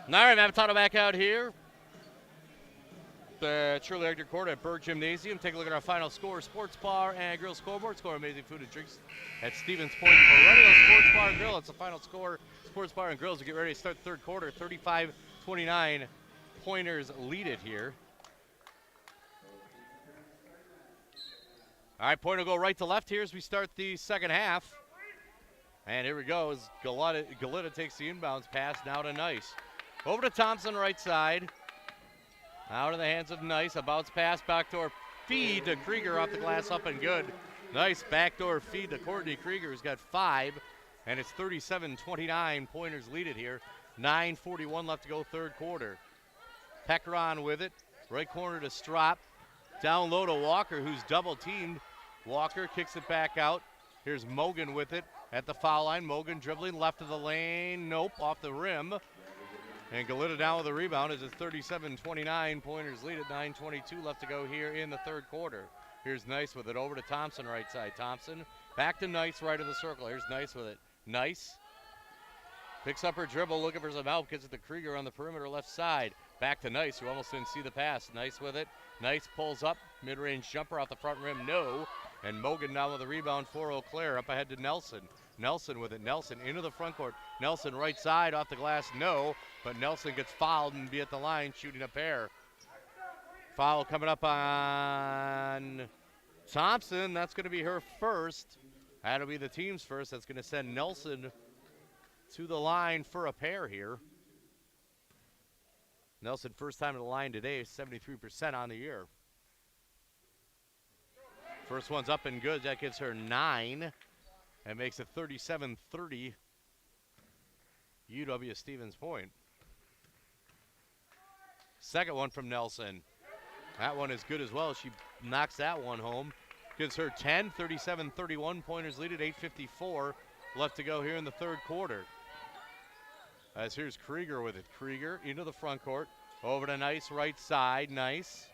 All right, Mapatano back out here. The Shirley Hector Court at Berg Gymnasium. Take a look at our final score. Sports Bar and Grill scoreboard. Score amazing food and drinks at Stevens Point Perennial Sports Bar and Grill. That's the final score. Sports Bar and Grills will get ready to start the third quarter. 35-29. Pointers lead it here. All right, point will go right to left here as we start the second half. And here we go as Galita takes the inbounds pass now to Nice. Over to Thompson, right side. Out of the hands of Nice. A bounce pass, backdoor feed to Krieger off the glass, up and good. Nice backdoor feed to Courtney Krieger, who's got 5. And it's 37-29. Pointers lead it here. 9:41 left to go, third quarter. Pekron with it. Right corner to Strop. Down low to Walker, who's double teamed. Walker kicks it back out. Here's Mogan with it at the foul line. Mogan dribbling left of the lane. Nope, off the rim. And Galita down with the rebound as it's 37-29. Pointers lead at 9:22 left to go here in the third quarter. Here's Nice with it over to Thompson, right side. Thompson back to Nice, right of the circle. Here's Nice with it. Nice picks up her dribble, looking for some help. Gets it to Krieger on the perimeter left side. Back to Nice, who almost didn't see the pass. Nice with it. Nice pulls up. Mid-range jumper off the front rim. No. And Mogan down with the rebound for Eau Claire. Up ahead to Nelson. Nelson with it. Nelson into the front court. Nelson right side off the glass. No. But Nelson gets fouled and be at the line shooting a pair. Foul coming up on Thompson. That's going to be her first. That'll be the team's first. That's going to send Nelson to the line for a pair here. Nelson, first time to the line today, 73% on the year. First one's up and good. That gives her 9 and makes it 37-30. UW Stevens Point. Second one from Nelson. That one is good as well. She knocks that one home. Gives her 10, 37-31. Pointers lead at 8:54 left to go here in the third quarter. As here's Krieger with it. Krieger into the front court. Over to Nice, right side. Nice.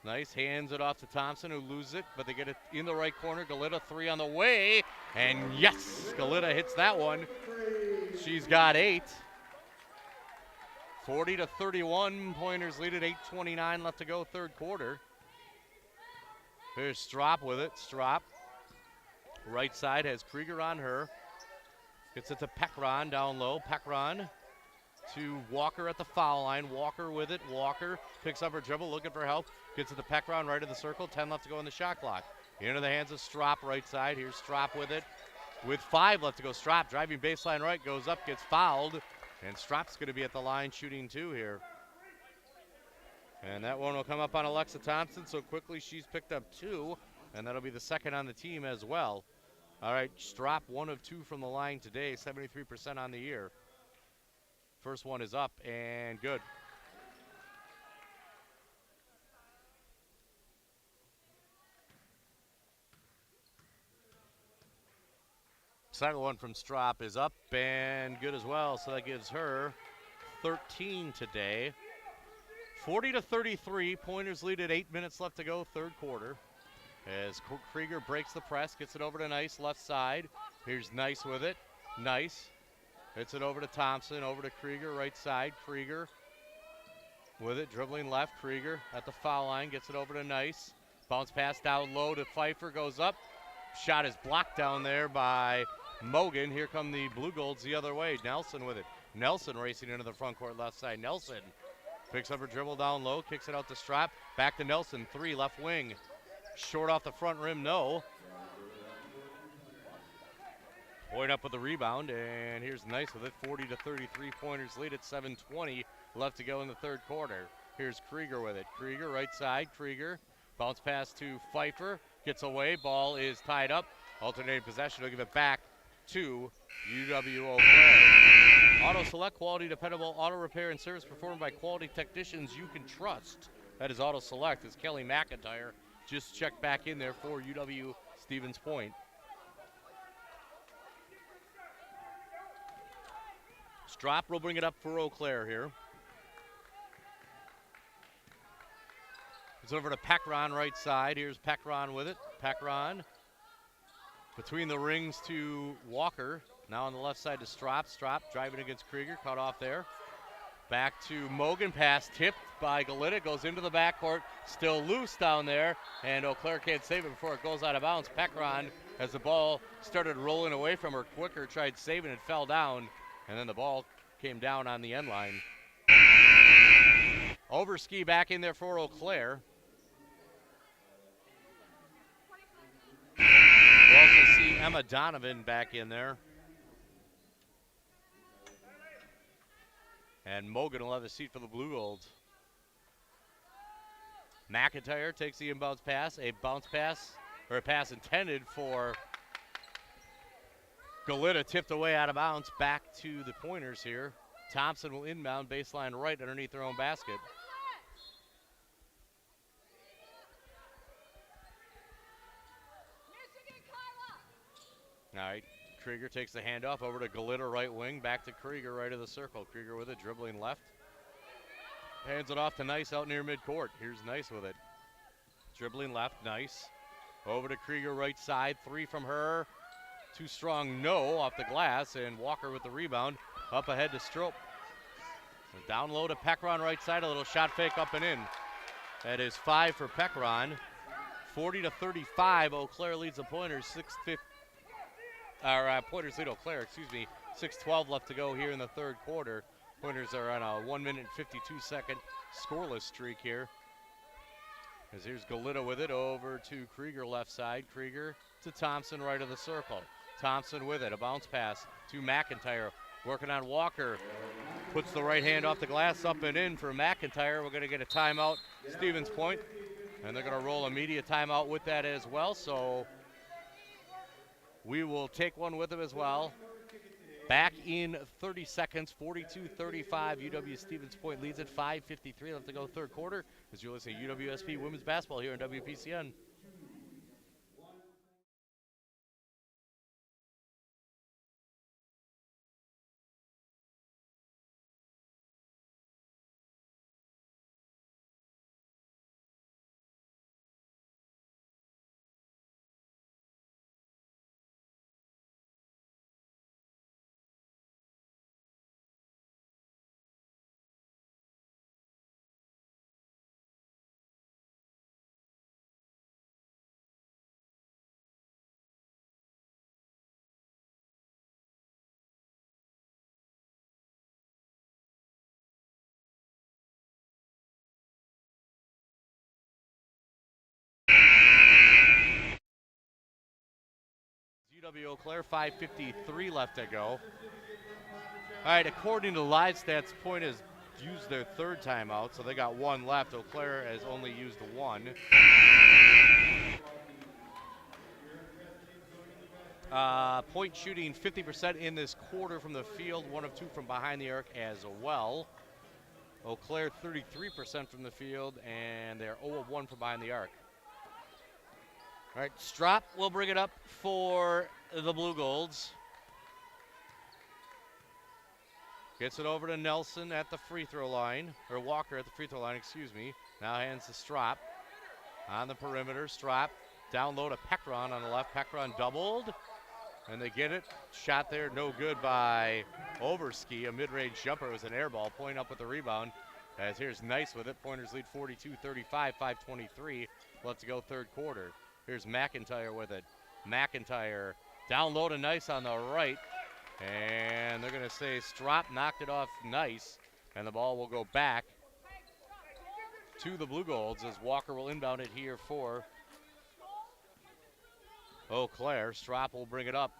Nice, hands it off to Thompson, who loses it, but they get it in the right corner. Galita, 3 on the way. And yes, Galita hits that one. She's got 8. 40-31. Pointers lead at 8:29 left to go, third quarter. Here's Strop with it. Strop. Right side has Krieger on her. Gets it to Pekron down low. Pekron to Walker at the foul line. Walker with it. Walker picks up her dribble, looking for help. Gets it to Pekron right of the circle. 10 left to go in the shot clock. Into the hands of Strop right side. Here's Strop with it. With 5 left to go. Strop driving baseline right. Goes up, gets fouled. And Strop's going to be at the line shooting 2 here. And that one will come up on Alexa Thompson. So quickly she's picked up 2. And that'll be the second on the team as well. All right, Strop 1 of 2 from the line today, 73% on the year. First one is up and good. Second one from Strop is up and good as well, so that gives her 13 today. 40-33, Pointers lead at 8 minutes left to go, third quarter. As Krieger breaks the press, gets it over to Nice, left side. Here's Nice with it. Nice. Hits it over to Thompson, over to Krieger, right side. Krieger with it, dribbling left. Krieger at the foul line, gets it over to Nice. Bounce pass down low to Pfeiffer, goes up. Shot is blocked down there by Mogan. Here come the Blue Golds the other way. Nelson with it. Nelson racing into the front court, left side. Nelson picks up her dribble down low, kicks it out to Strap. Back to Nelson, 3, left wing. Short off the front rim, no. Point up with the rebound, and here's Nice with it. 40-33, Pointers lead at 7:20 left to go in the third quarter. Here's Krieger with it. Krieger, right side. Krieger, bounce pass to Pfeiffer. Gets away, ball is tied up. Alternating possession, will give it back to UW-Eau. Auto Select, quality, dependable auto repair and service performed by quality technicians you can trust. That is Auto Select. It's Kelly McIntyre. Just check back in there for UW Stevens Point. Strop will bring it up for Eau Claire here. It's over to Pekron right side. Here's Pekron with it. Pekron between the rings to Walker. Now on the left side to Strop. Strop driving against Krieger, cut off there. Back to Mogan, pass tipped by Galita, goes into the backcourt, still loose down there, and Eau Claire can't save it before it goes out of bounds. Pekron, as the ball started rolling away from her quicker, tried saving it, fell down, and then the ball came down on the end line. Overski back in there for Eau Claire. We'll also see Emma Donovan back in there. And Mogan will have a seat for the Blue Golds. McIntyre takes the inbounds pass, a bounce pass, or a pass intended for Galita, tipped away out of bounds, back to the Pointers here. Thompson will inbound baseline right underneath their own basket. All right, Krieger takes the handoff over to Galita, right wing, back to Krieger, right of the circle. Krieger with it, dribbling left. Hands it off to Nice out near midcourt. Here's Nice with it. Dribbling left, Nice. Over to Krieger, right side, three from her. Too strong, no, off the glass, and Walker with the rebound. Up ahead to Strope. Down low to Pekron, right side, a little shot fake up and in. That is 5 for Pekron. 40-35, Eau Claire leads the Pointers, Pointers lead Eau Claire, 6:12 left to go here in the third quarter. Pointers are on a 1 minute and 52-second scoreless streak here. As here's Galita with it over to Krieger left side. Krieger to Thompson right of the circle. Thompson with it, a bounce pass to McIntyre. Working on Walker. Puts the right hand off the glass, up and in for McIntyre. We're going to get a timeout, Stevens Point. And they're going to roll a media timeout with that as well. So we will take one with them as well. Back in 30 seconds, 42-35. UW Stevens Point leads at 5:53 left to go third quarter. As you're listening to UWSP Women's Basketball here on WPCN. UW-Eau Claire, 5:53 left to go. All right, according to live stats, Point has used their third timeout, so they got one left. Eau Claire has only used one. Point shooting 50% in this quarter from the field, 1 of 2 from behind the arc as well. Eau Claire 33% from the field, and they're 0 of 1 from behind the arc. All right, Strop will bring it up for the Blue Golds. Gets it over to Nelson at the free throw line, or Walker at the free throw line, excuse me. Now hands to Strop on the perimeter. Strop down low to Pekron on the left. Pekron doubled, and they get it. Shot there, no good by Overski. A mid-range jumper. It was an air ball. Point up with the rebound. As here's Nice with it. Pointers lead 42-35, 5:23 left to go third quarter. Here's McIntyre with it. McIntyre down low to Nice on the right. And they're going to say Strop knocked it off Nice. And the ball will go back to the Blue Golds as Walker will inbound it here for Eau Claire. Strop will bring it up.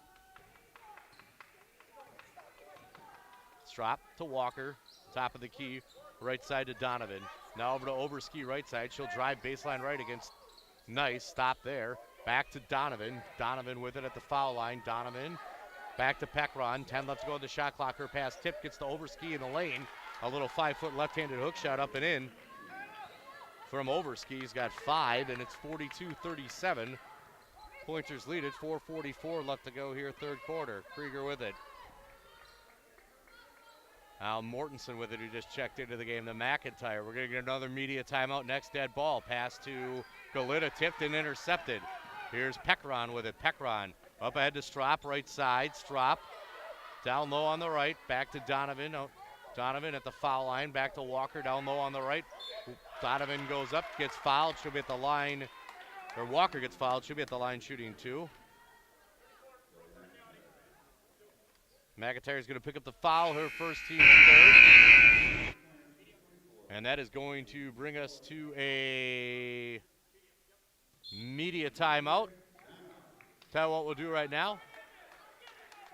Strop to Walker. Top of the key. Right side to Donovan. Now over to Overski right side. She'll drive baseline right against Nice. Stop there. Back to Donovan. Donovan with it at the foul line. Donovan back to Pekron. 10 left to go on the shot clock. Her pass tip gets to Overski in the lane. A little 5-foot left-handed hook shot up and in from Overski. He's got 5, and it's 42-37. Pointers lead it. 4:44 left to go here third quarter. Krieger with it. Al Mortensen with it, who just checked into the game. The McIntyre. We're going to get another media timeout. Next dead ball. Pass to Galita, tipped and intercepted. Here's Pekron with it. Pekron up ahead to Strop, right side. Strop Down low on the right, back to Donovan. Donovan at the foul line, back to Walker, down low on the right. Donovan goes up, gets fouled, she'll be at the line, or Walker gets fouled, she'll be at the line shooting 2. McIntyre's going to pick up the foul, her first team's third. And that is going to bring us to a media timeout. Tell you what we'll do right now,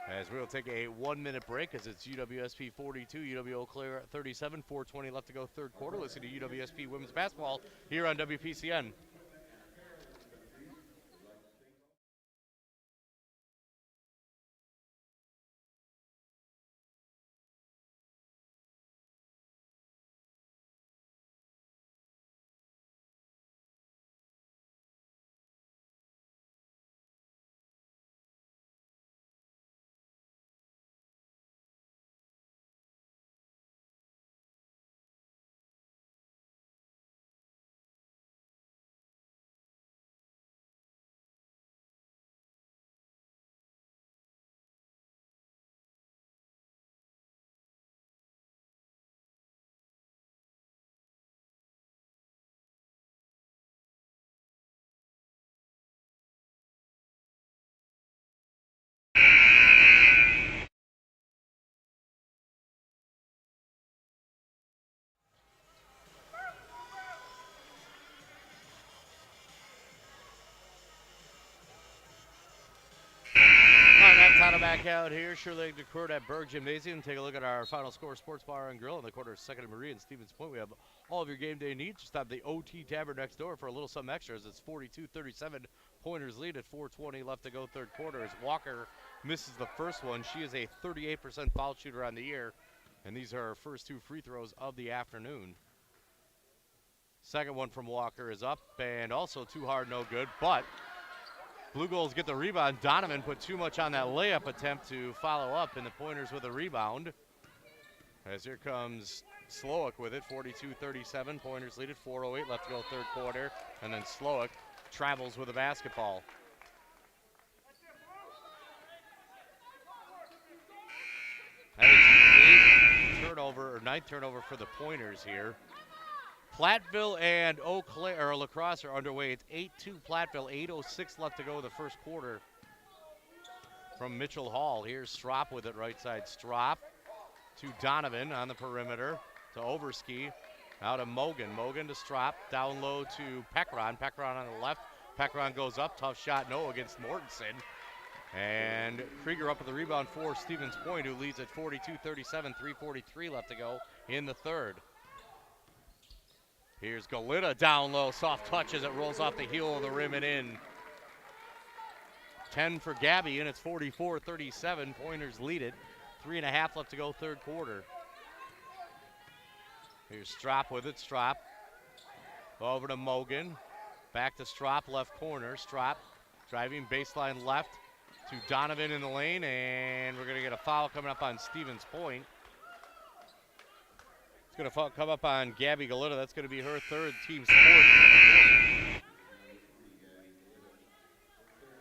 as we'll take a 1-minute break, as it's UWSP 42, UW-Eau 37, 4:20 left to go third quarter. Listen to UWSP women's basketball here on WPCN. Back out here, Shirley Court at Berg Gymnasium. Take a look at our final score sports bar and grill in the corner of 2nd and Marie and Stevens Point. We have all of your game day needs. Just stop the OT Tavern next door for a little something extra, as it's 42-37. Pointers lead at 4:20 left to go third quarter, as Walker misses the first one. She is a 38% foul shooter on the year, and these are her first 2 free throws of the afternoon. Second one from Walker is up, and also too hard, no good, but Blue Goals get the rebound. Donovan put too much on that layup attempt to follow up, and the Pointers with a rebound. As here comes Slowick with it, 42-37. Pointers lead it, 4:08 left to go third quarter. And then Slowick travels with the basketball. That is the 9th turnover for the Pointers here. Platteville and La Crosse are underway. It's 8-2 Platteville, 8:06 left to go the first quarter from Mitchell Hall. Here's Strop with it, right side. Strop to Donovan on the perimeter, to Overski. Now to Mogan. Mogan to Strop. Down low to Peckron. Peckron on the left. Peckron goes up. Tough shot, no, against Mortensen. And Krieger up with the rebound for Stevens Point, who leads at 42-37, 3:43 left to go in the third. Here's Galita down low, soft touch as it rolls off the heel of the rim and in. 10 for Gabby, and it's 44-37. Pointers lead it. 3.5 left to go third quarter. Here's Strop with it. Strop over to Mogan. Back to Strop, left corner. Strop driving baseline left to Donovan in the lane, and we're going to get a foul coming up on Stevens Point. Going to come up on Gabby Galita. That's going to be her third, team's fourth.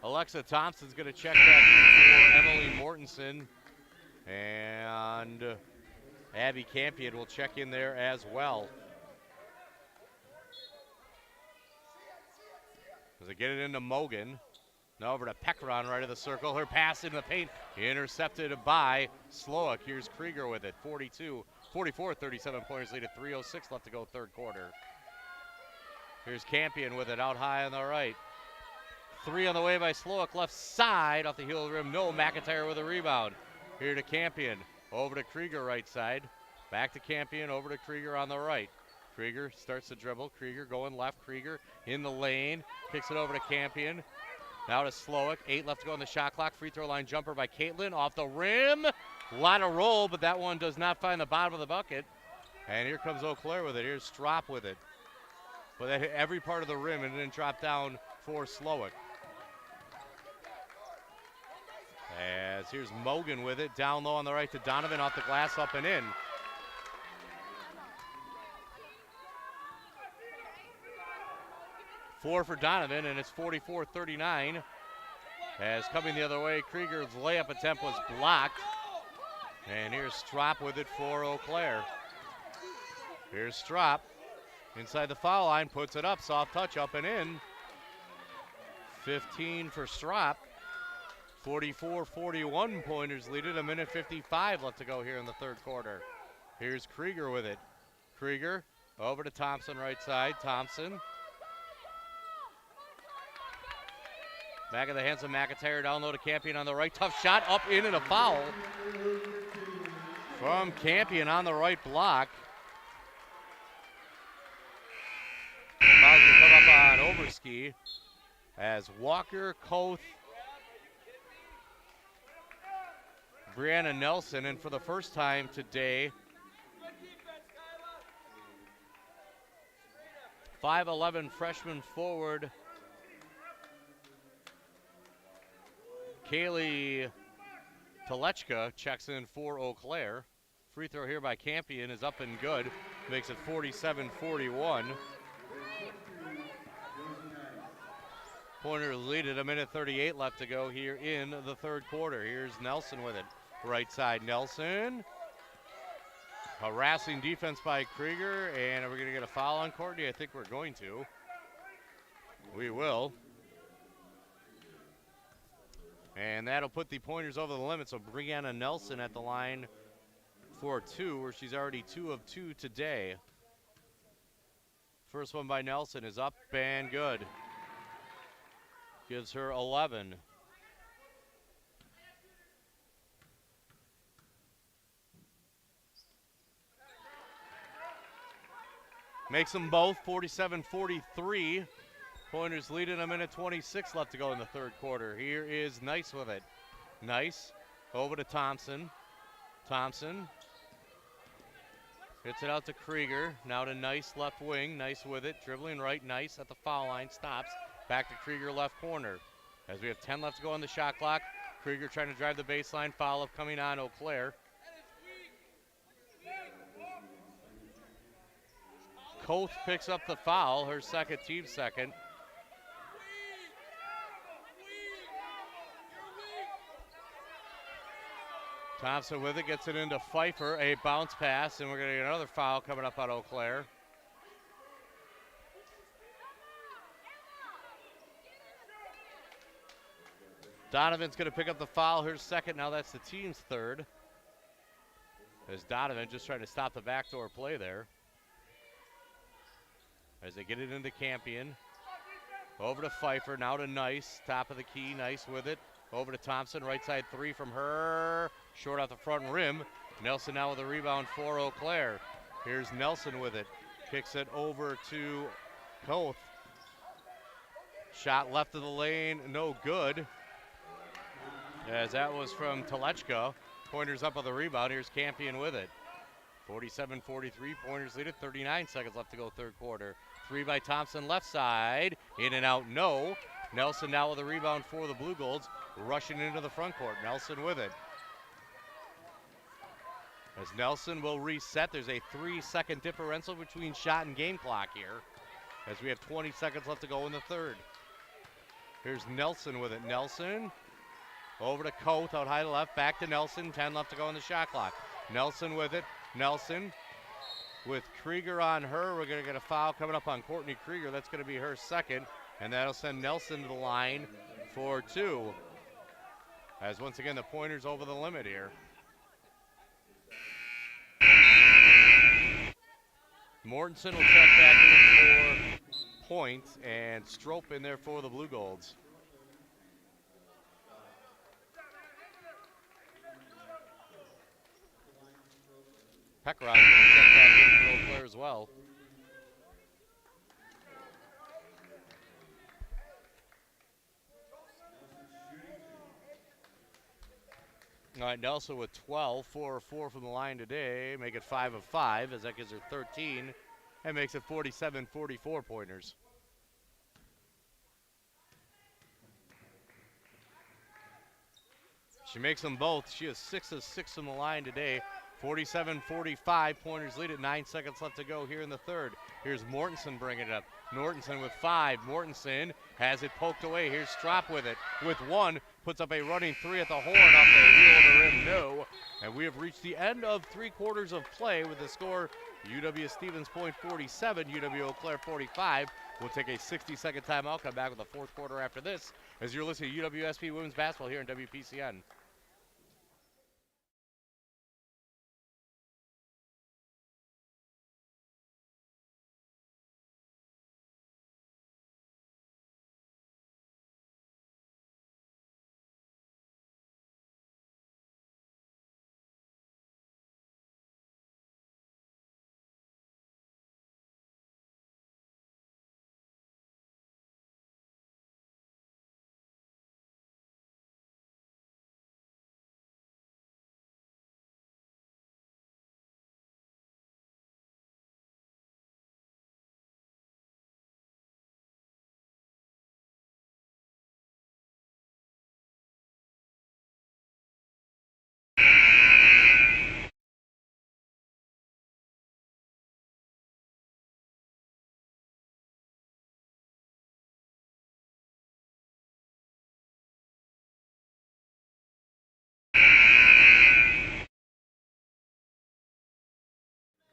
Alexa Thompson's going to check back in for Emily Mortensen. And Abby Campion will check in there as well. As they get it into Mogan. Now over to Peckron, right of the circle. Her pass into the paint, intercepted by Slowick. Here's Krieger with it, 44-37. Pointers lead at 3:06 left to go third quarter. Here's Campion with it, out high on the right. 3 on the way by Slowick, left side, off the heel of the rim. No, McIntyre with a rebound. Here to Campion, over to Krieger right side. Back to Campion, over to Krieger on the right. Krieger starts to dribble. Krieger going left. Krieger in the lane, kicks it over to Campion. Now to Slowick, 8 left to go on the shot clock. Free throw line jumper by Caitlin, off the rim. A lot of roll, but that one does not find the bottom of the bucket. And here comes Eau Claire with it. Here's Strop with it. But that hit every part of the rim and then dropped down for Slowick. As here's Mogan with it, down low on the right to Donovan, off the glass, up and in. Four for Donovan, and it's 44-39. As coming the other way, Krieger's layup attempt was blocked. And here's Strop with it for Eau Claire. Here's Strop inside the foul line, puts it up, soft touch up and in. 15 for Strop. 44-41, Pointers lead it. 1:55 left to go here in the third quarter. Here's Krieger with it. Krieger over to Thompson right side. Thompson. Back of the hands of McIntyre, down low to Campion on the right. Tough shot up in and a foul from Campion on the right block. Foul's going to come up on Overski as Walker, Koth, Brianna Nelson, and for the first time today, 5'11" freshman forward Kaylee Telechka checks in for Eau Claire. Free throw here by Campion is up and good. Makes it 47-41. Pointers lead it. 1:38 left to go here in the third quarter. Here's Nelson with it. Right side, Nelson. Harassing defense by Krieger. And are we going to get a foul on Courtney? I think we're going to. We will. And that'll put the Pointers over the limit. So Brianna Nelson at the line for 2, where she's already 2 of 2 today. First one by Nelson is up and good. Gives her 11. Makes them both 47-43. Pointers lead it. 1:26 left to go in the third quarter. Here is Nice with it. Nice over to Thompson. Thompson hits it out to Krieger. Now to Nice left wing. Nice with it. Dribbling right. Nice at the foul line. Stops. Back to Krieger left corner. As we have 10 left to go on the shot clock. Krieger trying to drive the baseline. Foul up coming on Eau Claire. Koth picks up the foul. Her second, team second. Thompson with it, gets it into Pfeiffer, a bounce pass, and we're going to get another foul coming up on Eau Claire. Donovan's going to pick up the foul, her second, now that's the team's third. As Donovan just trying to stop the backdoor play there. As they get it into Campion. Over to Pfeiffer, now to Nice, top of the key, Nice with it. Over to Thompson, right side 3 from her. Short off the front rim. Nelson now with a rebound for Eau Claire. Here's Nelson with it. Kicks it over to Koth. Shot left of the lane, no good. As that was from Telechka. Pointers up on the rebound. Here's Campion with it. 47-43, Pointers lead it. 39 seconds left to go third quarter. 3 by Thompson left side. In and out, no. Nelson now with a rebound for the Blue Golds. Rushing into the front court. Nelson with it. As Nelson will reset, there's a 3-second differential between shot and game clock here. As we have 20 seconds left to go in the third. Here's Nelson with it. Nelson over to Koth out high to left. Back to Nelson. 10 left to go in the shot clock. Nelson with it. Nelson with Krieger on her. We're going to get a foul coming up on Courtney Krieger. That's going to be her second. And that'll send Nelson to the line for 2. As once again, the Pointers over the limit here. Mortensen will check back in for points, and Strope in there for the Blue Golds. Peckrod will check back in for Eau Claire as well. All right, Nelson with 12, 4 of 4 from the line today. Make it 5 of 5 as that gives her 13 and makes it 47-44 Pointers. She makes them both. She has 6 of 6 from the line today. 47-45, Pointers lead it. 9 seconds left to go here in the third. Here's Mortensen bringing it up. Mortensen with 5. Mortensen has it poked away. Here's Strop with it. With 1, puts up a running 3 at the horn off the heel of the rim. No. And we have reached the end of 3 quarters of play with the score UW Stevens point 47, UW-Eau Claire 45. We'll take a 60-second timeout, come back with the 4th quarter after this as you're listening to UWSP Women's Basketball here in WPCN.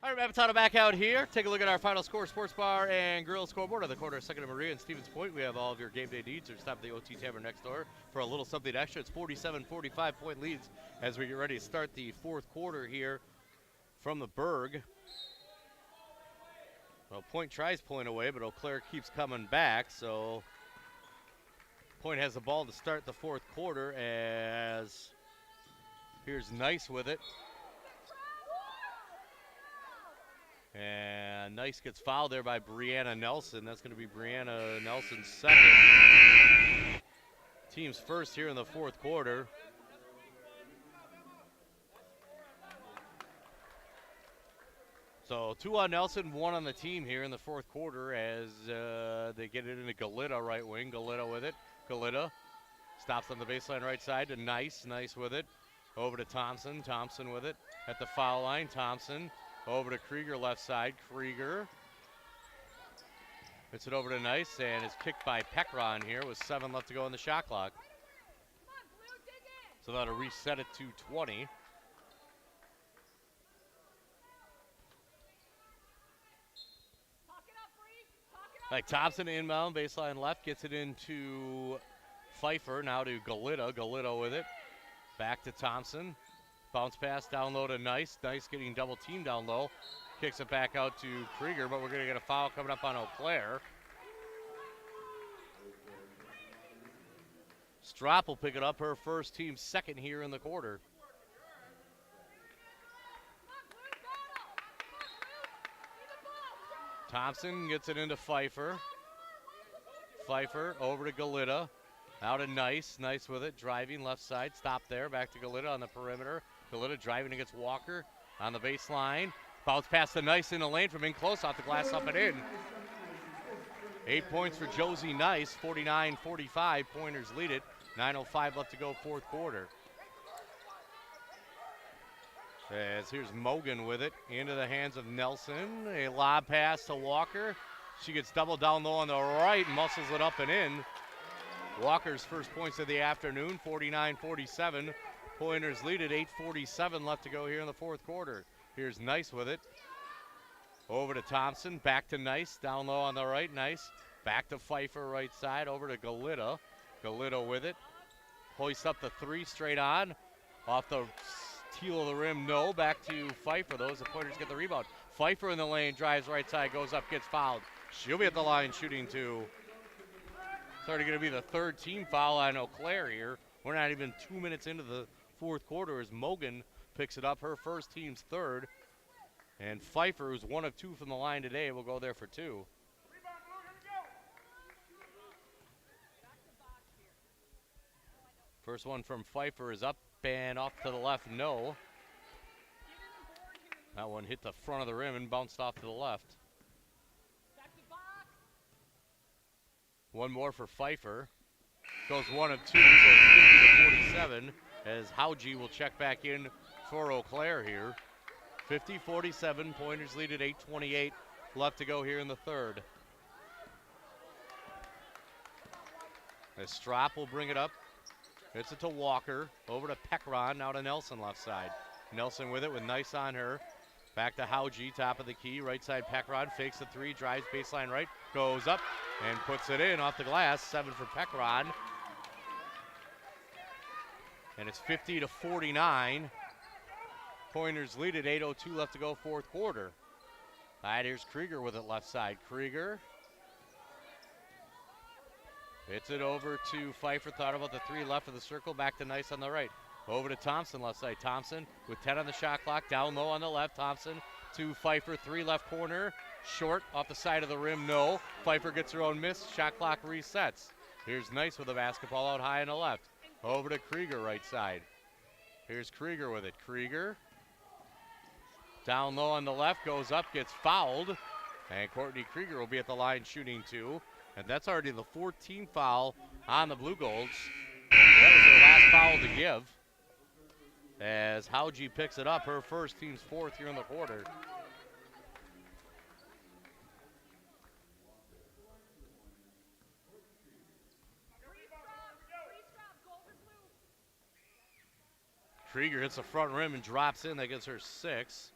All right, Mapatano back out here. Take a look at our final score, sports bar and grill scoreboard of the quarter, second of Maria and Stevens Point. We have all of your game day needs, or stop at the OT Tavern next door for a little something extra. It's 47-45 point leads as we get ready to start the 4th quarter here from the Berg. Well, Point tries pulling away, but Eau Claire keeps coming back, so Point has the ball to start the 4th quarter as here's Nice with it. And Nice gets fouled there by Brianna Nelson. That's going to be Brianna Nelson's second. Team's first here in the 4th quarter. So 2 on Nelson, 1 on the team here in the 4th quarter as they get it into Galita right wing. Galita with it. Galita stops on the baseline right side to Nice. Nice with it. Over to Thompson. Thompson with it at the foul line. Thompson. Over to Krieger left side. Krieger. Hits it over to Nice and is kicked by Pekron here with 7 left to go on the shot clock. So that'll reset it to 20. Like Thompson inbound, baseline left, gets it into Pfeiffer. Now to Galita. Galita with it. Back to Thompson. Bounce pass down low to Nice. Nice getting double teamed down low. Kicks it back out to Krieger, but we're going to get a foul coming up on Eau Claire. Strop will pick it up, her first, team second here in the quarter. Thompson gets it into Pfeiffer. Pfeiffer over to Galita. Out to Nice. Nice with it. Driving left side. Stop there. Back to Galita on the perimeter. Galita driving against Walker on the baseline. Bounce pass to Nice in the lane from in close. Off the glass, up and in. 8 points for Josie Nice. 49-45. Pointers lead it. 9:05 left to go, 4th quarter. As here's Mogan with it. Into the hands of Nelson. A lob pass to Walker. She gets double down low on the right. Muscles it up and in. Walker's first points of the afternoon, 49-47. Pointers lead it, 8:47 left to go here in the 4th quarter. Here's Nice with it. Over to Thompson, back to Nice, down low on the right, Nice. Back to Pfeiffer right side, over to Galita. Galita with it. Hoists up the 3 straight on. Off the teal of the rim, no. Back to Pfeiffer, those the Pointers get the rebound. Pfeiffer in the lane, drives right side, goes up, gets fouled. She'll be at the line shooting 2. It's already going to be the 3rd team foul on Eau Claire here. We're not even 2 minutes into the 4th quarter as Mogan picks it up, her first, team's 3rd. And Pfeiffer, who's 1 of 2 from the line today, will go there for 2. First one from Pfeiffer is up and off to the left, no. That one hit the front of the rim and bounced off to the left. One more for Pfeiffer. Goes 1 of 2, so it's 50-47 as Hauji will check back in for Eau Claire here. 50-47, Pointers lead at 8:28 left to go here in the 3rd. As Strop will bring it up. Hits it to Walker, over to Pekron, now to Nelson left side. Nelson with it with nice on her. Back to Hauji, top of the key. Right side Peckrod, fakes the three, drives baseline right, goes up and puts it in off the glass. 7 for Peckrod. And it's 50-49. Pointers lead at 8:02 left to go, fourth quarter. All right, here's Krieger with it left side. Krieger hits it over to Pfeiffer, thought about the three left of the circle, back to Nice on the right. Over to Thompson left side. Thompson with 10 on the shot clock, down low on the left. Thompson to Pfeiffer, three left corner, short off the side of the rim, no. Pfeiffer gets her own miss, shot clock resets. Here's Nice with the basketball out high on the left. Over to Krieger right side. Here's Krieger with it. Krieger down low on the left, goes up, gets fouled, and Courtney Krieger will be at the line shooting two. And that's already the 14th foul on the Blue Golds. That was their last foul to give. As Hauji picks it up, her first, team's fourth here in the quarter. Krieger hits the front rim and drops in. That gets her 6.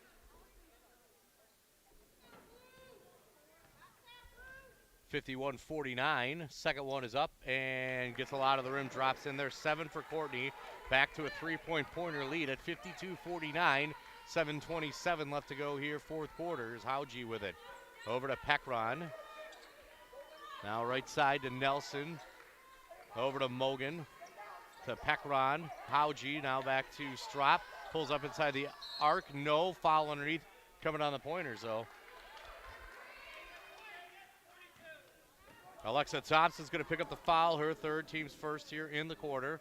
(51-49). Second one is up and gets a lot of the rim, drops in there. 7 for Courtney. Back to a three-point pointer lead at 52-49. 7:27 left to go here, fourth quarter. Is Hauji with it. Over to Pekron. Now right side to Nelson. Over to Mogan. To Pekron. Hauji now back to Strop. Pulls up inside the arc. No foul underneath. Coming on the pointers though. Alexa Thompson's going to pick up the foul, her third, team's first here in the quarter.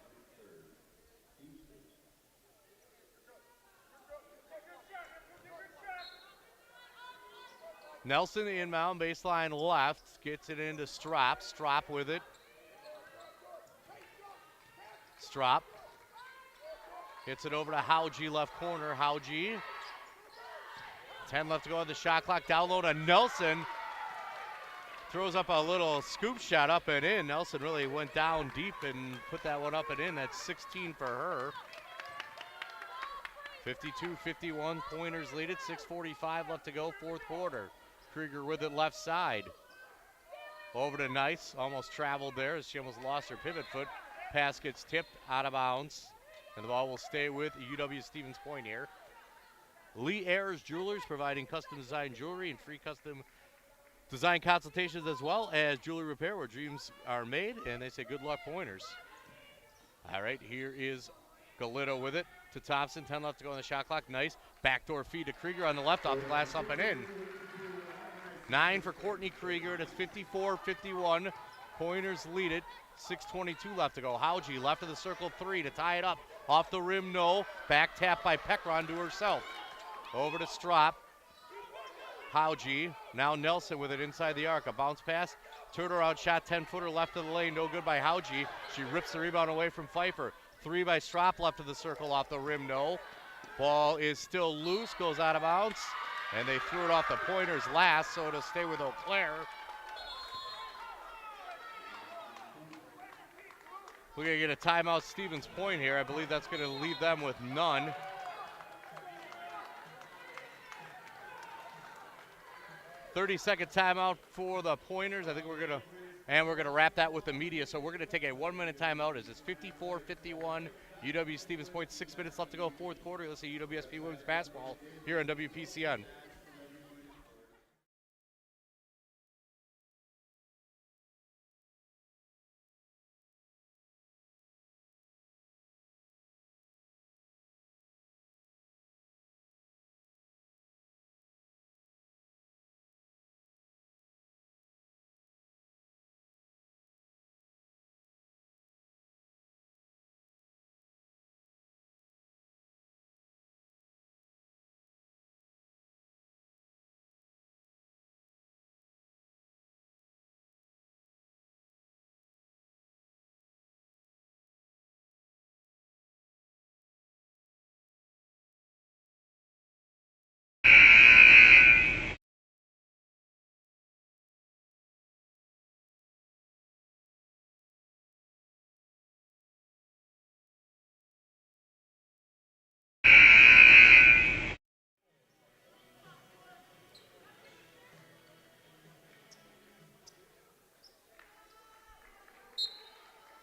Nelson, the inbound, baseline left, gets it into Strop. Strop with it. Strop hits it over to Hauji, left corner. Hauji. 10 left to go on the shot clock. Down low to Nelson. Throws up a little scoop shot up and in. Nelson really went down deep and put that one up and in. That's 16 for her. 52-51, pointers lead it. 6:45 left to go, fourth quarter. Krieger with it left side. Over to Nice, almost traveled there as she almost lost her pivot foot. Pass gets tipped out of bounds, and the ball will stay with UW Stevens Point here. Lee Ayers Jewelers, providing custom design jewelry and free custom design consultations as well as jewelry repair where dreams are made, and they say good luck, Pointers. All right, here is Galito with it to Thompson. 10 left to go on the shot clock. Nice backdoor feed to Krieger on the left, off the glass, up and in. 9 for Courtney Krieger. It's 54-51. Pointers lead it. 6:22 left to go. Hauji left of the circle, 3 to tie it up. Off the rim, no. Back tap by Pekron to herself. Over to Strop. Hauji, now Nelson with it inside the arc. A bounce pass, turnaround shot, 10-footer left of the lane, no good by Hauji. She rips the rebound away from Pfeiffer. 3 by Strop left of the circle, off the rim, no. Ball is still loose, goes out of bounds, and they threw it off the Pointers last, so it'll stay with Eau Claire. We're going to get a timeout, Stevens Point here. I believe that's going to leave them with none. 30-second timeout for the Pointers. I think we're gonna wrap that with the media. So we're gonna take a 1-minute timeout as it's 54-51. UW Stevens Point, 6 minutes left to go, fourth quarter. Let's see UWSP women's basketball here on WPCN.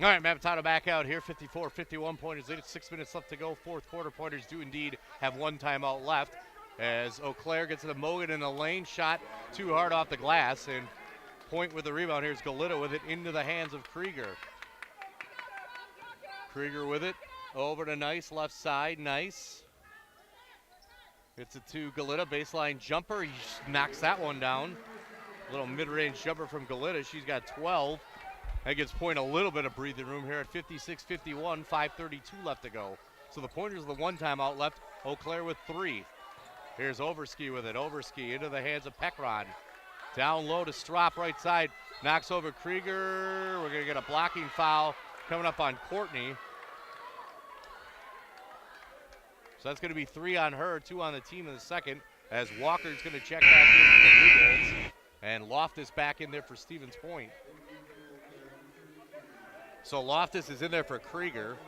All right, Mapatano back out here, 54-51 Pointers lead. 6 minutes left to go. Fourth quarter. Pointers do indeed have one timeout left as Eau Claire gets to the Mogan in the lane. Shot too hard off the glass, and Point with the rebound. Here's Galita with it into the hands of Krieger. Krieger with it. Over to Nice, left side, Nice. Gets it to Galita, baseline jumper. He knocks that one down. Little mid-range jumper from Galita. She's got 12. That gives Point a little bit of breathing room here at 56-51, 5:32 left to go. So the Pointers with the one timeout left, Eau Claire with 3. Here's Overski with it. Overski into the hands of Pekron. Down low to Strop, right side. Knocks over Krieger. We're going to get a blocking foul coming up on Courtney. So that's going to be 3 on her, 2 on the team in the second, as Walker's going to check back in for the Blue Bulls. And Loftus back in there for Stevens Point. So Loftus is in there for Krieger.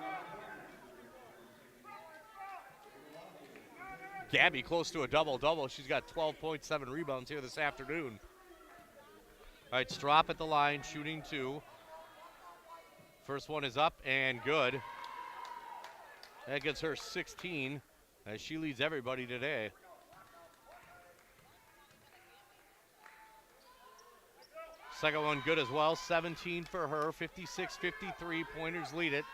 Gabby close to a double-double. She's got 12.7 rebounds here this afternoon. All right, Strop at the line, shooting 2. First one is up and good. That gets her 16 as she leads everybody today. Second one good as well, 17 for her, 56-53, Pointers lead it.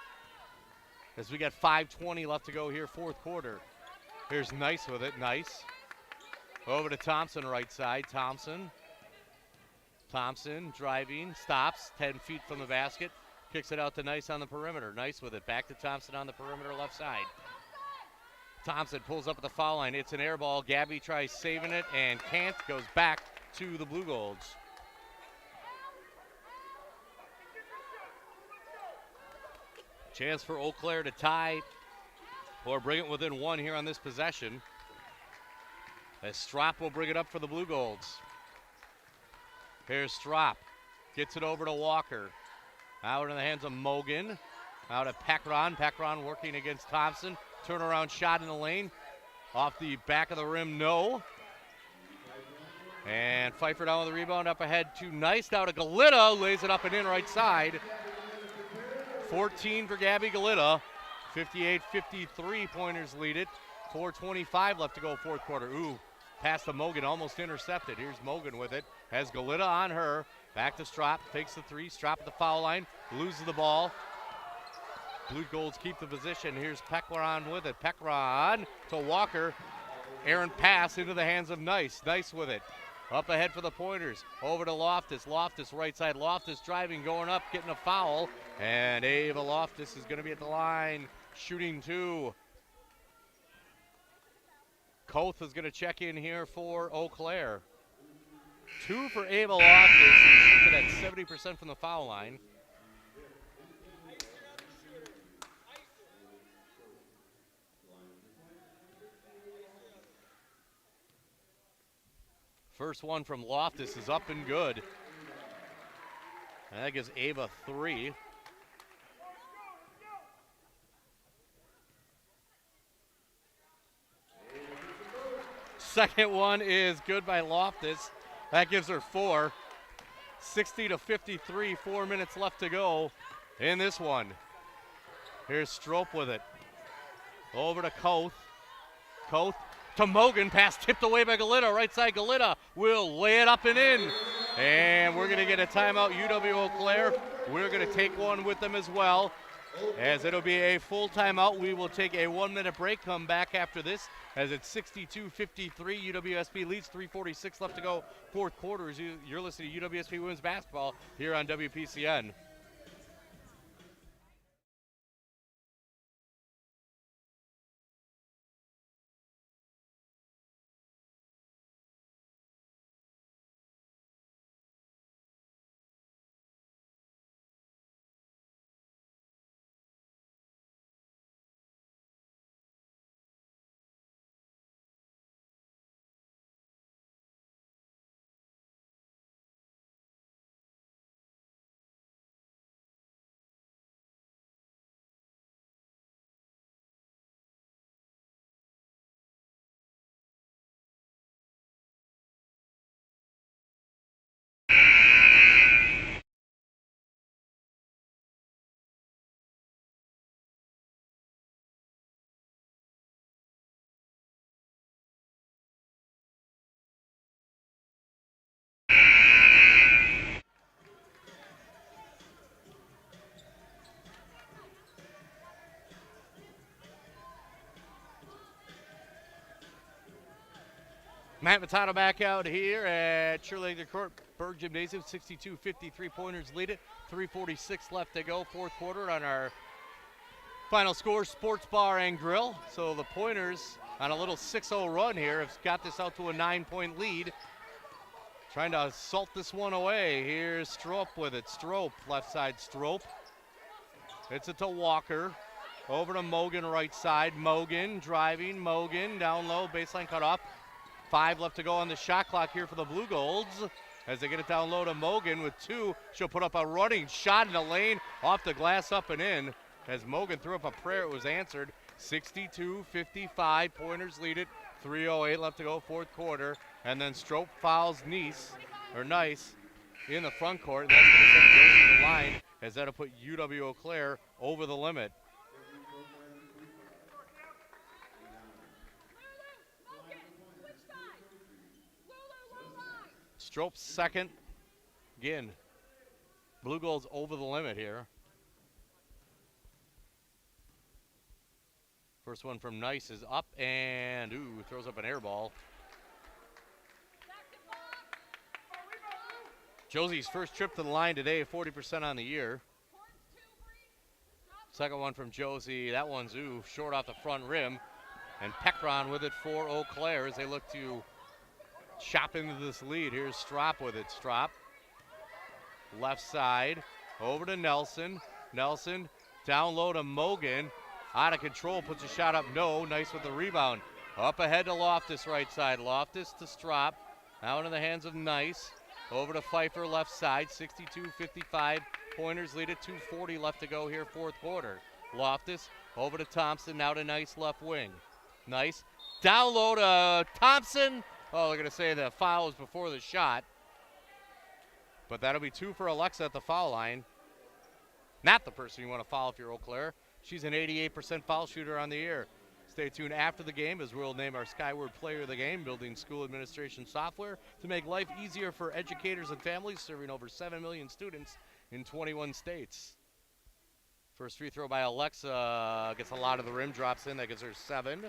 As we got 5:20 left to go here, fourth quarter. Here's Nice with it, Nice. Over to Thompson, right side, Thompson. Thompson driving, stops, 10 feet from the basket. Kicks it out to Nice on the perimeter. Nice with it. Back to Thompson on the perimeter left side. Thompson pulls up at the foul line. It's an air ball. Gabby tries saving it and can't. Goes back to the Blue Golds. Chance for Eau Claire to tie or bring it within 1 here on this possession. As Strop will bring it up for the Blue Golds. Here's Strop. Gets it over to Walker. Out in the hands of Mogan. Out at Pekron. Pekron working against Thompson. Turnaround shot in the lane. Off the back of the rim, no. And Pfeiffer down with the rebound. Up ahead to Nice. Now to Galita. Lays it up and in right side. 14 for Gabby Galita. 58-53, Pointers lead it. 4:25 left to go fourth quarter. Ooh, pass to Mogan, almost intercepted. Here's Mogan with it. Has Galita on her. Back to Strop, takes the 3. Strop at the foul line, loses the ball. Blue Golds keep the position. Here's Pekron with it. Pekron to Walker. Errant pass into the hands of Nice. Nice with it. Up ahead for the Pointers. Over to Loftus. Loftus right side. Loftus driving, going up, getting a foul. And Ava Loftus is going to be at the line, shooting 2. Koth is going to check in here for Eau Claire. 2 for Ava Loftus. She's at 70% from the foul line. First one from Loftus is up and good. And that gives Ava 3. Second one is good by Loftus. That gives her 4. 60-53, 4 minutes left to go in this one. Here's Strope with it. Over to Koth. Koth to Mogan, pass tipped away by Galita. Right side, Galita will lay it up and in. And we're going to get a timeout, UW-Eau Claire. We're going to take one with them as well, as it'll be a full timeout. We will take a 1-minute break, come back after this, as it's 62-53. UWSP leads, 3:46 left to go, fourth quarter. You're listening to UWSP Women's Basketball here on WPCN. Matt Matano back out here at Cheerleader Court, Berg Gymnasium, 62-53 Pointers lead it. 3:46 left to go, fourth quarter on our final score, Sports Bar and Grill. So the Pointers on a little 6-0 run here have got this out to a 9-point lead. Trying to salt this one away. Here's Strope with it. Strope, left side Strope. Hits it to Walker. Over to Mogan, right side. Mogan driving. Mogan down low, baseline cut off. 5 left to go on the shot clock here for the Blue Golds. As they get it down low to Mogan with 2. She'll put up a running shot in the lane, off the glass, up and in. As Mogan threw up a prayer, it was answered. 62-55, Pointers lead it. 3:08 left to go, fourth quarter. And then Strope fouls Nice in the front court. And that's going to send Josie to the line, as that'll put UW-Eau Claire over the limit. Strope's second. Again, Blue Golds over the limit here. First one from Nice is up and, throws up an air ball. Josie's first trip to the line today, 40% on the year. Second one from Josie, that one's, short off the front rim. And Peckron with it for Eau Claire as they look to chop into this lead. Here's Strop with it. Strop, left side, over to Nelson. Nelson, down low to Mogan. Out of control, puts a shot up, no. Nice with the rebound. Up ahead to Loftus, right side. Loftus to Strop. Now into the hands of Nice. Over to Pfeiffer, left side. 62-55. Pointers lead it. 2:40 left to go here, fourth quarter. Loftus over to Thompson. Now to Nice, left wing. Nice. Down low to Thompson. Oh, they're going to say the foul was before the shot. But that'll be 2 for Alexa at the foul line. Not the person you want to foul if you're Eau Claire. She's an 88% foul shooter on the year. Stay tuned after the game as we'll name our Skyward Player of the Game, building school administration software to make life easier for educators and families, serving over 7 million students in 21 states. First free throw by Alexa, gets a lot of the rim, drops in, that gives her 7.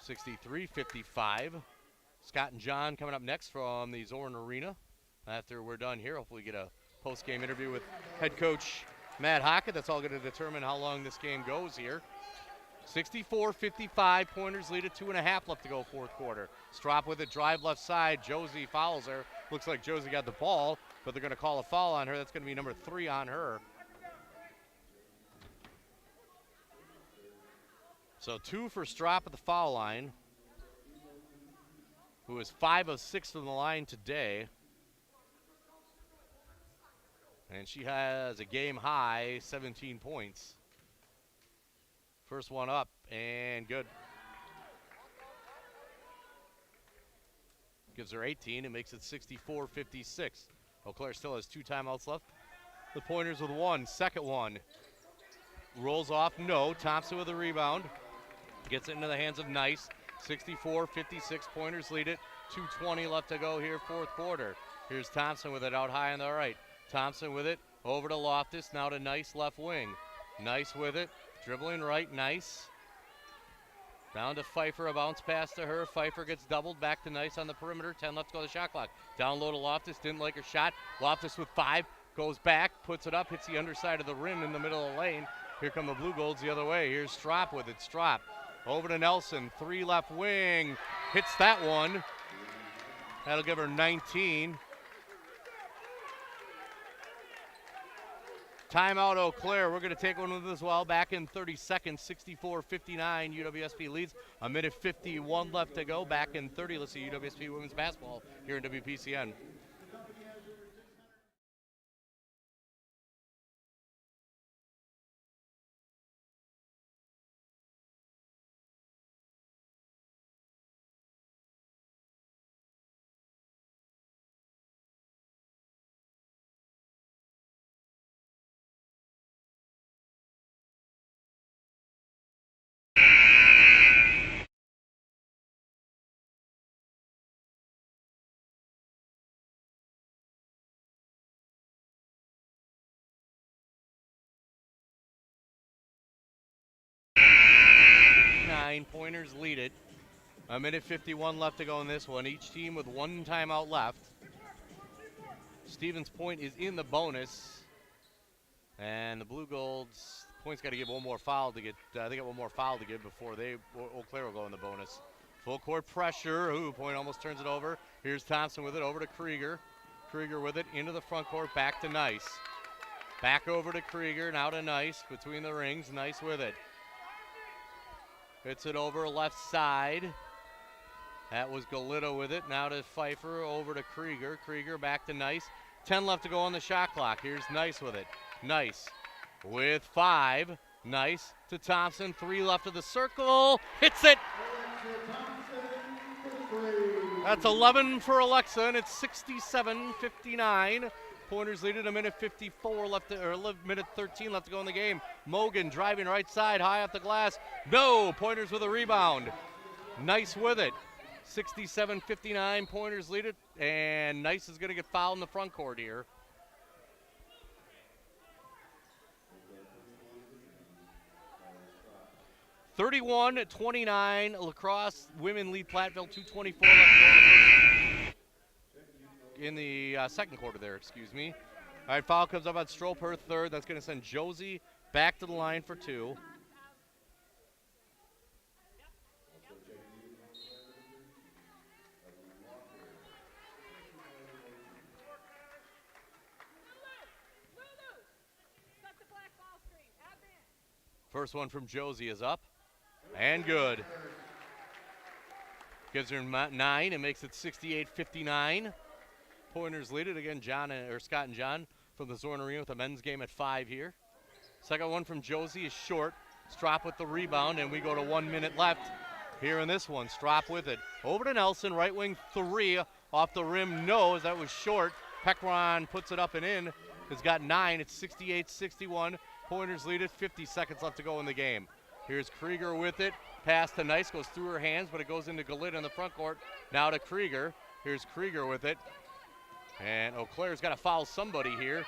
63-55. Scott and John coming up next from the Zorn Arena. After we're done here, hopefully get a post-game interview with head coach Matt Hockett. That's all going to determine how long this game goes here. 64-55, Pointers lead it, 2.5 left to go, fourth quarter. Strop with it, drive left side. Josie fouls her. Looks like Josie got the ball, but they're going to call a foul on her. That's going to be number 3 on her. So 2 for Strop at the foul line, who is 5 of 6 from the line today. And she has a game high 17 points. First one up and good. Gives her 18 and makes it 64-56. Eau Claire still has 2 timeouts left. The Pointers with 1. Second one. Rolls off, no. Thompson with a rebound. Gets it into the hands of Nice. 64-56. Pointers lead it. 2:20 left to go here, fourth quarter. Here's Thompson with it out high on the right. Thompson with it, over to Loftus, now to Nice, left wing. Nice with it, dribbling right, Nice. Down to Pfeiffer, a bounce pass to her. Pfeiffer gets doubled, back to Nice on the perimeter. 10 left to go to the shot clock. Down low to Loftus, didn't like her shot. Loftus with 5, goes back, puts it up, hits the underside of the rim in the middle of the lane. Here come the Blue Golds the other way. Here's Strop with it, Strop. Over to Nelson, 3 left wing, hits that one. That'll give her 19. Timeout Eau Claire. We're going to take one with us as well. Back in 30 seconds, 64-59. UWSP leads. A minute 51 left to go. Back in 30. Let's see UWSP women's basketball here in WPCN. 59. Pointers lead it. A minute 51 left to go in this one. Each team with one timeout left. Stevens Point is in the bonus. And the Blue Golds, Point's got to give one more foul to get, they got one more foul to give before Eau Claire will go in the bonus. Full court pressure. Ooh, Point almost turns it over. Here's Thompson with it over to Krieger. Krieger with it into the front court, back to Nice. Back over to Krieger, now to Nice, between the rings, Nice with it. Hits it over left side. That was Galito with it, now to Pfeiffer, over to Krieger. Krieger back to Nice. 10 left to go on the shot clock. Here's Nice with it. Nice with 5. Nice to Thompson, 3 left of the circle. Hits it! That's 11 for Alexa, and it's 67-59. Pointers lead it, a minute 54 left, or minute 13 left to go in the game. Mogan driving right side, high off the glass. No, Pointers with a rebound. Nice with it. 67-59, Pointers lead it, and Nice is going to get fouled in the front court here. (31-29) Lacrosse women lead Platteville. 2:24 left in the second quarter there, excuse me. All right, foul comes up on Strope, her third. That's going to send Josie back to the line for 2. First one from Josie is up and good. Gives her 9 and makes it 68-59. Pointers lead it again. Scott and John from the Zorn Arena with a men's game at 5 here. Second one from Josie is short. Strop with the rebound, and we go to 1 minute left here in this one. Strop with it. Over to Nelson, right wing 3 off the rim. No, as that was short. Pekron puts it up and in. Has got 9. It's 68-61. Pointers lead it. 50 seconds left to go in the game. Here's Krieger with it. Pass to Nice, goes through her hands, but it goes into Galita in the front court. Now to Krieger. Here's Krieger with it. And Eau Claire's got to foul somebody here.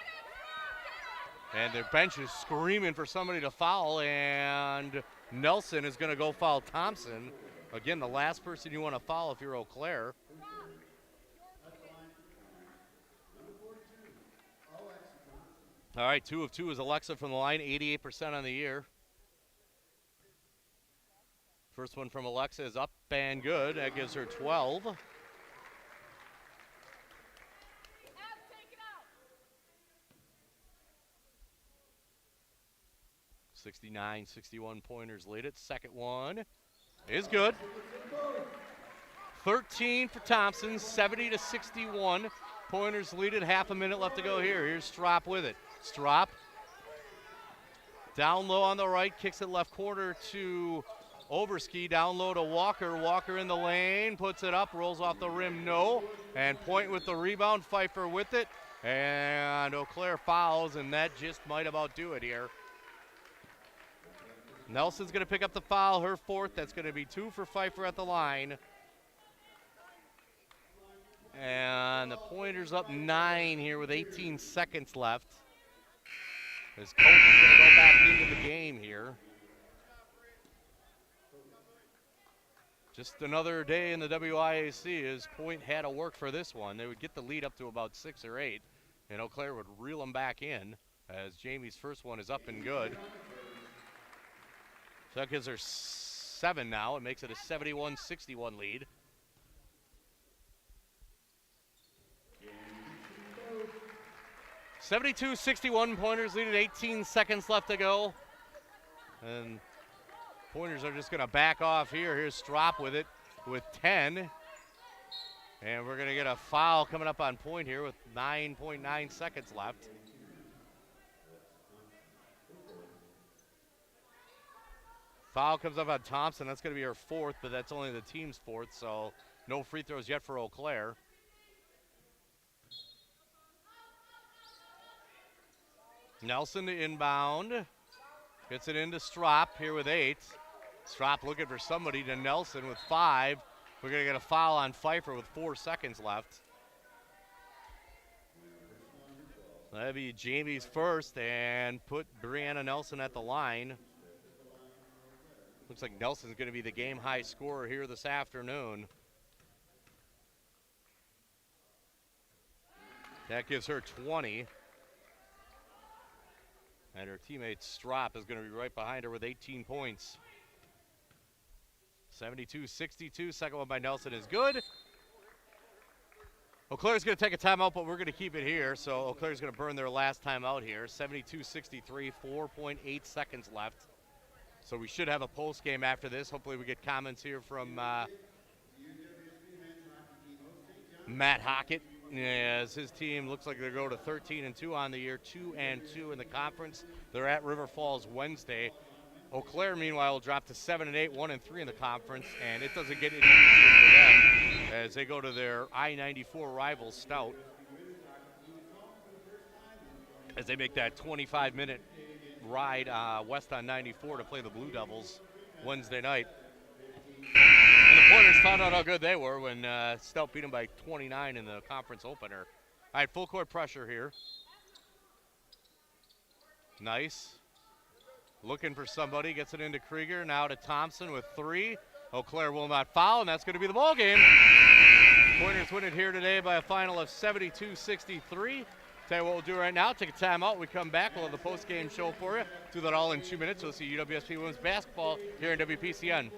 And their bench is screaming for somebody to foul, and Nelson is going to go foul Thompson. Again, the last person you want to foul if you're Eau Claire. All right, 2 of 2 is Alexa from the line, 88% on the year. First one from Alexa is up and good. That gives her 12. (69-61) Pointers lead it. Second one is good. 13 for Thompson, 70-61. Pointers lead it. Half a minute left to go here. Here's Strop with it. Strop down low on the right, kicks it left corner to Overski. Down low to Walker. Walker in the lane, puts it up, rolls off the rim. No. And Point with the rebound. Pfeiffer with it. And Eau Claire fouls, and that just might about do it here. Nelson's going to pick up the foul, her 4th. That's going to be 2 for Pfeiffer at the line. And the Pointers up 9 here with 18 seconds left. His coach is going to go back into the game here. Just another day in the WIAC as Point had to work for this one. They would get the lead up to about 6 or 8, and Eau Claire would reel them back in as Jamie's first one is up and good. So that gives her 7 now. It makes it a 71-61 lead. (72-61) Pointers lead at 18 seconds left to go. And Pointers are just going to back off here. Here's Strop with it with 10. And we're going to get a foul coming up on Point here with 9.9 seconds left. Foul comes up on Thompson. That's going to be her 4th, but that's only the team's 4th, so no free throws yet for Eau Claire. Nelson to inbound. Gets it into Strop here with 8. Strop looking for somebody to Nelson with 5. We're going to get a foul on Pfeiffer with 4 seconds left. That'll be Jamie's first and put Brianna Nelson at the line. Looks like Nelson's going to be the game high scorer here this afternoon. That gives her 20. And her teammate Strop is going to be right behind her with 18 points. 72-62, second one by Nelson is good. Eau Claire's going to take a timeout, but we're going to keep it here. So Eau Claire's going to burn their last timeout here. 72-63, 4.8 seconds left. So we should have a post game after this. Hopefully we get comments here from Matt Hockett, as his team looks like they're going to 13-2 on the year, 2-2 in the conference. They're at River Falls Wednesday. Eau Claire, meanwhile, will drop to 7-8, 1-3 in the conference, and it doesn't get any easier for them as they go to their I-94 rival, Stout, as they make that 25-minute ride west on 94 to play the Blue Devils Wednesday night. And the Pointers found out how good they were when Stout beat them by 29 in the conference opener. All right, full court pressure here. Nice. Looking for somebody, gets it into Krieger, now to Thompson with 3. Eau Claire will not foul, and that's going to be the ball game. Pointers win it here today by a final of 72-63. Tell you what we'll do right now, take a timeout. We come back, we'll have the post-game show for you. Do that all in 2 minutes. We'll see UWSP women's basketball here in WPCN.